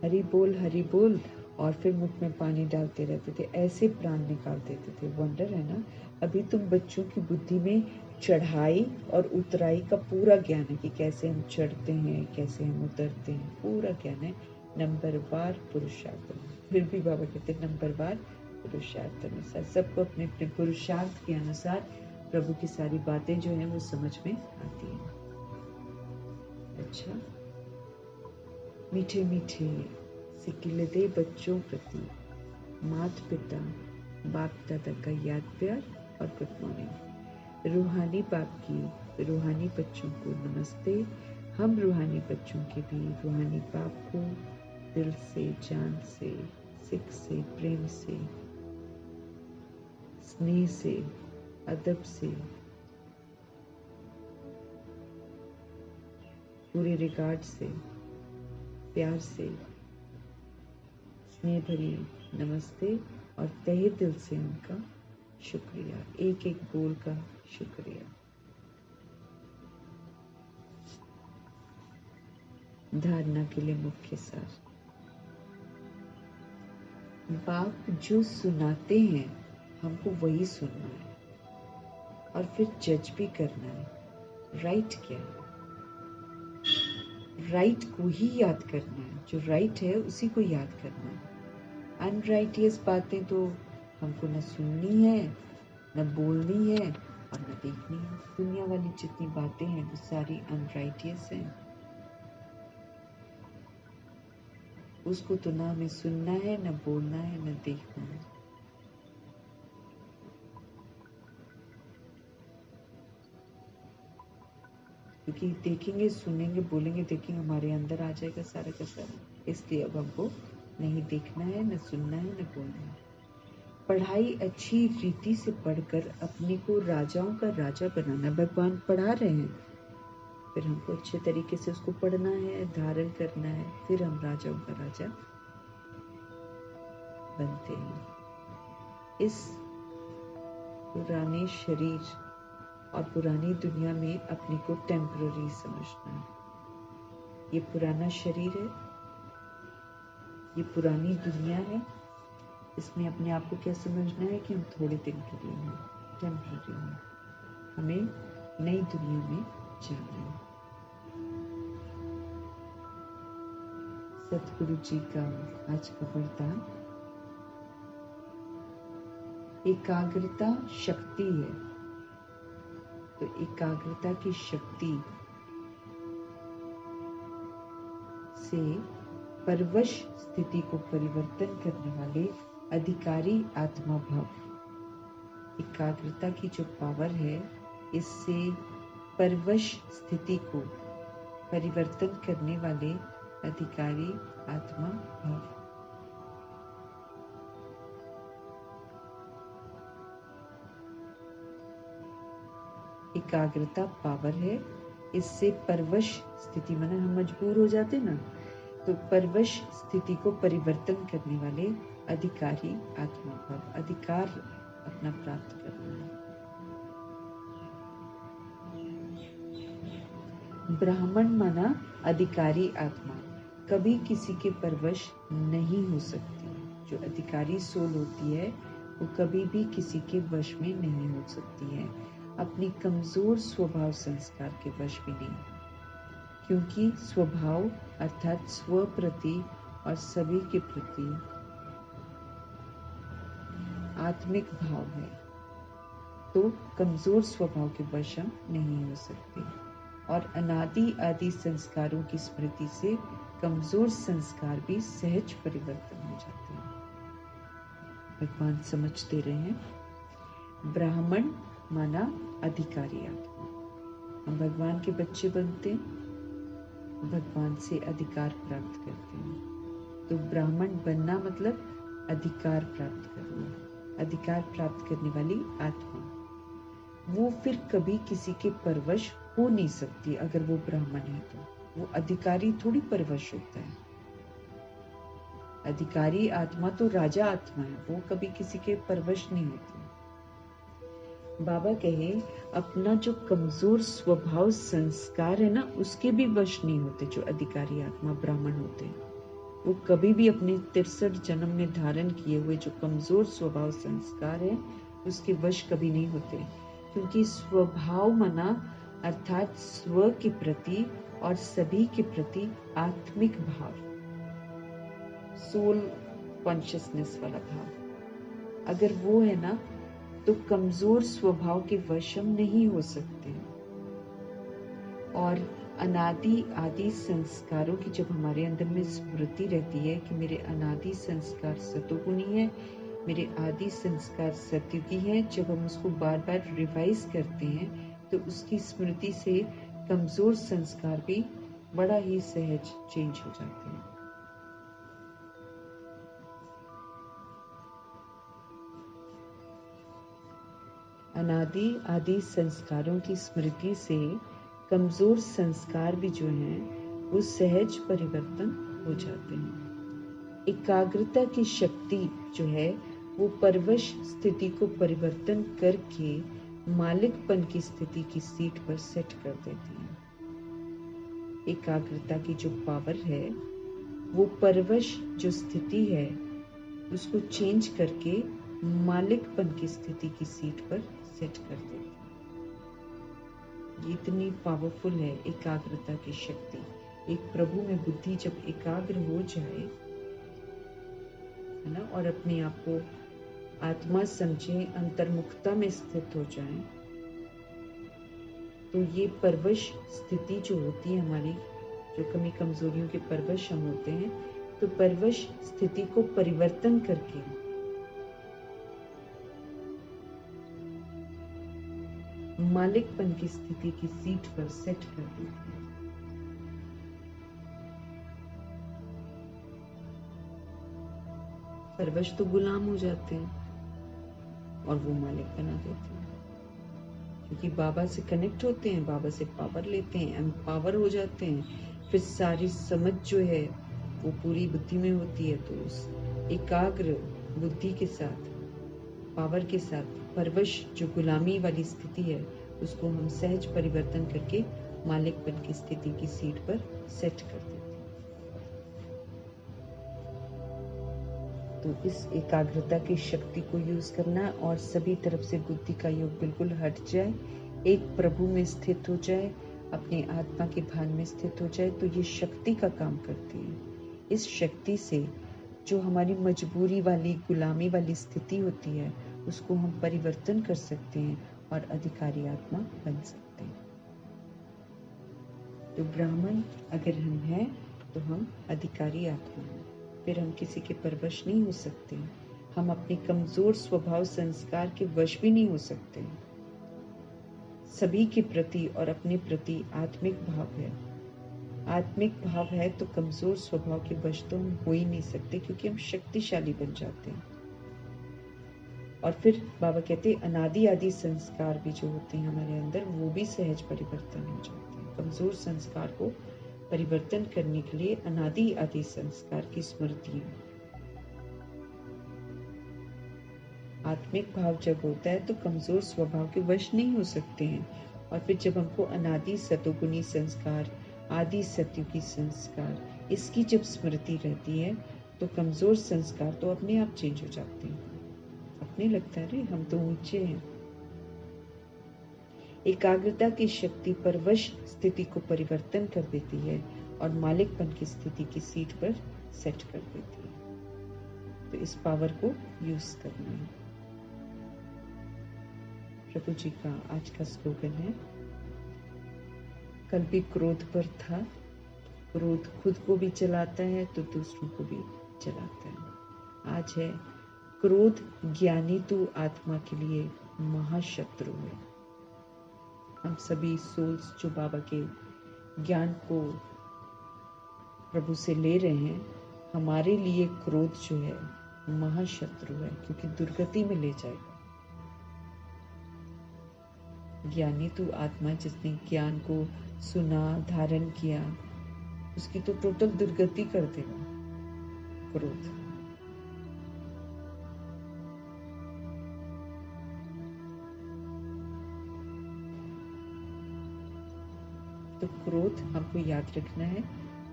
S1: हरि बोल और फिर मुख में पानी डालते रहते थे, ऐसे प्राण निकाल देते थे। वंडर है ना। अभी तुम बच्चों की बुद्धि में चढ़ाई और उतराई का पूरा ज्ञान है कि कैसे हम चढ़ते हैं, कैसे हम उतरते हैं, पूरा ज्ञान है। नंबरवार पुरुषार्थ। फिर भी बाबा कहते हैं नंबरवार पुरुषार्थ अनुसार, सबको अपने अपने पुरुषार्थ के अनुसार प्रभु की सारी बातें जो है वो समझ में आती हैं। अच्छा, मीठे मीठे सिकिलदे बच्चों प्रति माता पिता बाप दादा का याद प्यार और गुड मॉर्निंग। रूहानी बाप की रूहानी बच्चों को नमस्ते। हम रूहानी बच्चों के भी रूहानी बाप को दिल से, जान से, सिख से, प्रेम से, स्नेह से, अदब से, पूरे रिगार्ड से, प्यार से, स्नेह भरी नमस्ते और तहे दिल से उनका शुक्रिया, एक एक बोल का शुक्रिया। धारणा के लिए मुख्य सार। बाप जो सुनाते हैं हमको वही सुनना है और फिर जज भी करना है। राइट क्या है? राइट को ही याद करना है, जो राइट है उसी को याद करना है। अनराइटियस बातें तो हमको न सुननी है, न बोलनी है और न देखनी है। दुनिया वाली जितनी बातें हैं वो सारी अनराइटियस हैं, उसको तो ना हमें सुनना है, न बोलना है, न देखना है। क्योंकि देखेंगे, सुनेंगे, बोलेंगे, देखेंगे, हमारे अंदर आ जाएगा सारा का सारा। इसलिए अब हमको नहीं देखना है, न सुनना है, न बोलना है। पढ़ाई अच्छी रीति से पढ़कर अपने को राजाओं का राजा बनाना। भगवान पढ़ा रहे हैं, फिर हमको अच्छे तरीके से उसको पढ़ना है, धारण करना है, फिर हम राजाओं का राजा बनते हैं। इस पुराने शरीर और पुरानी दुनिया में अपने को टेम्पररी समझना है। ये पुराना शरीर है, ये पुरानी दुनिया है, इसमें अपने आप को क्या समझना है कि हम थोड़े दिन के लिए हैं, टेम्पररी हैं, हमें नई दुनिया में जाना है। सतगुरु जी का आज का वरदान, एकाग्रता शक्ति है। तो एकाग्रता की शक्ति से परवश स्थिति को परिवर्तन करने वाले अधिकारी आत्मा भाव। एकाग्रता की जो पावर है, इससे परवश स्थिति को परिवर्तन करने वाले अधिकारी आत्मा भाव। एकाग्रता पावर है, इससे परवश स्थिति, माने हम मजबूर हो जाते ना, तो परवश स्थिति को परिवर्तन करने वाले अधिकारी आत्मा भाव, अधिकार अपना प्राप्त करना है। ब्राह्मण माना अधिकारी आत्मा कभी किसी के परवश नहीं हो सकती। जो अधिकारी सोल होती है वो कभी भी किसी के वश में नहीं हो सकती है, अपनी कमजोर स्वभाव संस्कार के वश भी नहीं, क्योंकि स्वभाव अर्थात स्व प्रति और सभी के प्रति आत्मिक भाव है, तो कमजोर स्वभाव के वश हम नहीं हो सकते। और अनादि आदि संस्कारों की स्मृति से कमजोर संस्कार भी सहज परिवर्तन हो जाते हैं। भगवान समझ दे रहे हैं, ब्राह्मण माना अधिकारी आत्मा। हम भगवान के बच्चे बनते हैं, भगवान से अधिकार प्राप्त करते हैं। तो ब्राह्मण बनना मतलब अधिकार प्राप्त करना, अधिकार प्राप्त करने वाली आत्मा। वो फिर कभी किसी के परवश हो नहीं सकती। अगर वो ब्राह्मण है तो वो अधिकारी थोड़ी परवश होता है। अधिकारी आत्मा तो राजा आत्मा है, वो कभी किसी के परवश नहीं होती। बाबा कहे, अपना जो कमजोर स्वभाव संस्कार है ना, उसके भी वश नहीं होते जो अधिकारी आत्मा ब्राह्मण होते हैं। वो कभी भी अपने 63 जन्म में धारण किए हुए जो कमजोर स्वभाव संस्कार है, उसके वश कभी नहीं होते। क्योंकि स्वभाव मना अर्थात स्व के प्रति और सभी के प्रति आत्मिक भाव, सोल कॉन्शियसनेस वाला भाव, अगर वो है ना, तो कमजोर स्वभाव के वश हम नहीं हो सकते। और अनादि आदि संस्कारों की जब हमारे अंदर में स्मृति रहती है कि मेरे अनादि संस्कार सतोगुणी है, मेरे आदि संस्कार सत्युगी है, जब हम उसको बार बार रिवाइज करते हैं तो उसकी स्मृति से कमजोर संस्कार भी बड़ा ही सहज चेंज हो जाते हैं। अनादि आदि संस्कारों की स्मृति से कमजोर संस्कार भी जो हैं वो सहज परिवर्तन हो जाते हैं। एकाग्रता की शक्ति जो है वो परवश स्थिति को परिवर्तन करके मालिकपन की स्थिति की सीट पर सेट कर देती है। एकाग्रता की जो पावर है वो परवश जो स्थिति है उसको चेंज करके मालिकपन की स्थिति की सीट पर सेट कर देती है। ये इतनी पावरफुल है एकाग्रता की शक्ति। एक प्रभु में बुद्धि जब एकाग्र हो जाए, है ना, और अपने आप को आत्मा समझे, अंतर्मुखता में स्थित हो जाए, तो ये परवश स्थिति जो होती है हमारी, जो कमी कमजोरियों के परवश हम होते हैं, तो परवश स्थिति को परिवर्तन करके मालिकपन की स्थिति की सीट पर सेट कर देती है। परवश तो गुलाम हो जाते हैं और वो मालिक बना देते हैं, क्योंकि बाबा से कनेक्ट होते हैं, बाबा से पावर लेते हैं, एम्पावर हो जाते हैं। फिर सारी समझ जो है वो पूरी बुद्धि में होती है। तो उस एकाग्र बुद्धि के साथ, पावर के साथ, परवश जो गुलामी वाली स्थिति है उसको हम सहज परिवर्तन करके मालिकपन की स्थिति की सीट पर सेट कर देते हैं। तो इस एकाग्रता की शक्ति को यूज करना और सभी तरफ से बुद्धि का योग बिल्कुल हट जाए, एक प्रभु में स्थित हो जाए, अपने आत्मा के भान में स्थित हो जाए, तो ये शक्ति का काम करती है। इस शक्ति से जो हमारी मजबूरी वाली, गुलामी वाली स्थिति होती है उसको हम परिवर्तन कर सकते हैं और अधिकारी आत्मा बन सकते हैं। तो ब्राह्मण अगर हम हैं तो हम अधिकारी आत्मा हैं। फिर हम किसी के परवश नहीं हो सकते। हम अपने कमजोर स्वभाव संस्कार के वश भी नहीं हो सकते। सभी के प्रति और अपने प्रति आत्मिक भाव है। आत्मिक भाव है तो कमजोर स्वभाव के वश तो हम हो ही नहीं सकते, क्योंकि हम शक्तिशाली बन जाते हैं। और फिर बाबा कहते हैं अनादि आदि संस्कार भी जो होते हैं हमारे अंदर, वो भी सहज परिवर्तन हो जाते हैं। कमजोर संस्कार को परिवर्तन करने के लिए अनादि आदि संस्कार की स्मृति। आत्मिक भाव जब होता है तो कमजोर स्वभाव के वश नहीं हो सकते हैं। और फिर जब हमको अनादि सतोगुणी संस्कार, आदि सत्युगी संस्कार, इसकी जब स्मृति रहती है तो कमजोर संस्कार तो अपने आप चेंज हो जाते हैं। अपने लगता है रे हम तो ऊंचे हैं। एकाग्रता की शक्ति परवश स्थिति को परिवर्तन कर देती है और मालिकपन की स्थिति की सीट पर सेट कर देती है। तो इस पावर को यूज करना है। प्रभु जी का आज का स्लोगन है, कल भी क्रोध पर था, क्रोध खुद को भी चलाता है तो दूसरों को भी चलाता है। आज है क्रोध ज्ञानी तो आत्मा के लिए महाशत्रु है। हम सभी सोल्स जो बाबा के ज्ञान को प्रभु से ले रहे हैं, हमारे लिए क्रोध जो है महाशत्रु है, क्योंकि दुर्गति में ले जाएगा। ज्ञानी तो आत्मा जिसने ज्ञान को सुना, धारण किया, उसकी तो टोटल दुर्गति कर देगा क्रोध। तो क्रोध हमको याद रखना है,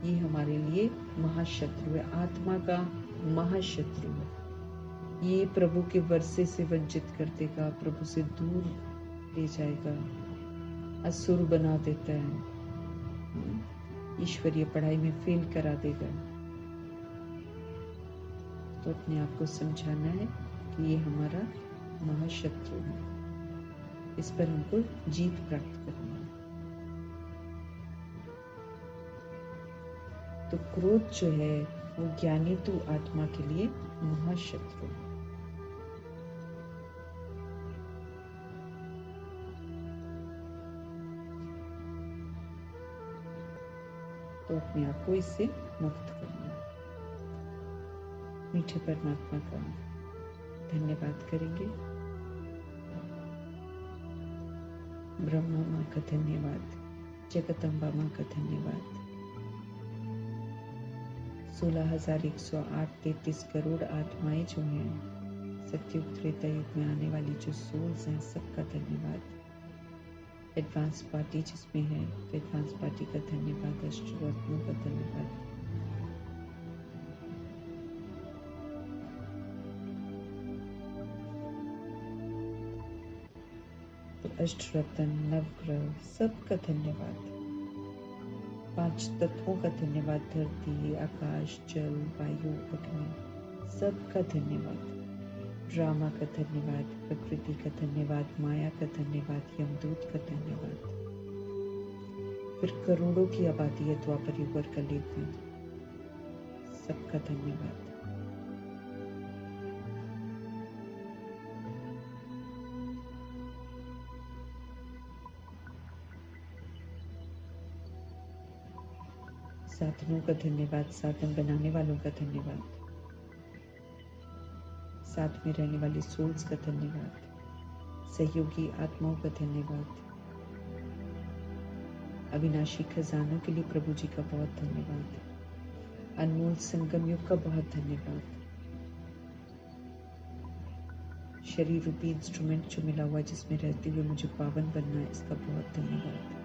S1: ये हमारे लिए महाशत्रु है, आत्मा का महाशत्रु है। ये प्रभु के वर्षे से वंचित कर देगा, प्रभु से दूर ले जाएगा, असुर बना देता है, ईश्वरीय पढ़ाई में फेल करा देगा। तो अपने आप को समझाना है कि ये हमारा महाशत्रु है, इस पर हमको जीत प्राप्त करनी है। तो क्रोध जो है वो ज्ञानी तो आत्मा के लिए महाशत्रु है। तो अपने आप को इससे मुक्त करना है। मीठे परमात्मा का धन्यवाद करेंगे। ब्रह्मा माँ का धन्यवाद, जगदम्बा माँ का धन्यवाद। 16,108 33 करोड़ आत्माएं जो हैं, सत्युग त्रेता युग में आने वाली जो सोल्स हैं, सबका धन्यवाद। एडवांस पार्टी जिसमें है, तो एडवांस पार्टी का धन्यवाद, अष्टरत्नों का धन्यवाद। तो अष्टरत्न, नवग्रह, सबका धन्यवाद। 5 तत्वों का धन्यवाद, धरती, आकाश, जल, वायु, अग्नि, सबका धन्यवाद। ड्रामा का धन्यवाद, प्रकृति का धन्यवाद, माया का धन्यवाद, यमदूत का धन्यवाद। फिर करोड़ों की आबादी है द्वापर युग और कलयुग में, सबका धन्यवाद। साधनों का धन्यवाद, साधन बनाने वालों का धन्यवाद, साथ में रहने वाली सोल्स का धन्यवाद, सहयोगी आत्माओं का धन्यवाद, अविनाशी खजानों के लिए प्रभु जी का बहुत धन्यवाद, अनमोल संगम युग का बहुत धन्यवाद, शरीर रूपी इंस्ट्रूमेंट जो मिला हुआ जिसमें रहते हुए मुझे पावन बनना है, इसका बहुत धन्यवाद।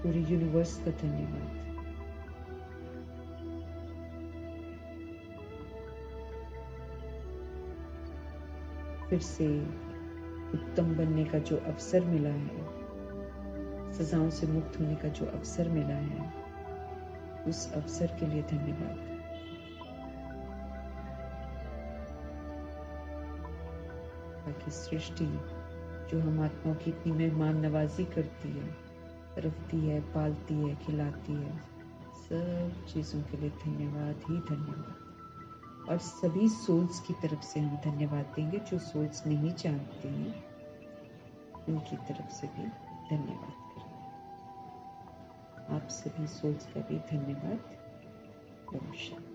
S1: पूरे यूनिवर्स का धन्यवाद। फिर से उत्तम बनने का जो अवसर मिला है, सजाओं से मुक्त होने का जो अवसर मिला है, उस अवसर के लिए धन्यवाद। बाकी सृष्टि जो हम आत्माओं की इतनी मेहमान नवाजी करती है, रखती है, पालती है, खिलाती है, सब चीज़ों के लिए धन्यवाद ही धन्यवाद। और सभी सोल्स की तरफ से हम धन्यवाद देंगे, जो सोल्स नहीं जानते हैं उनकी तरफ से भी धन्यवाद करेंगे। आप सभी सोल्स का भी धन्यवाद। नमस्कार।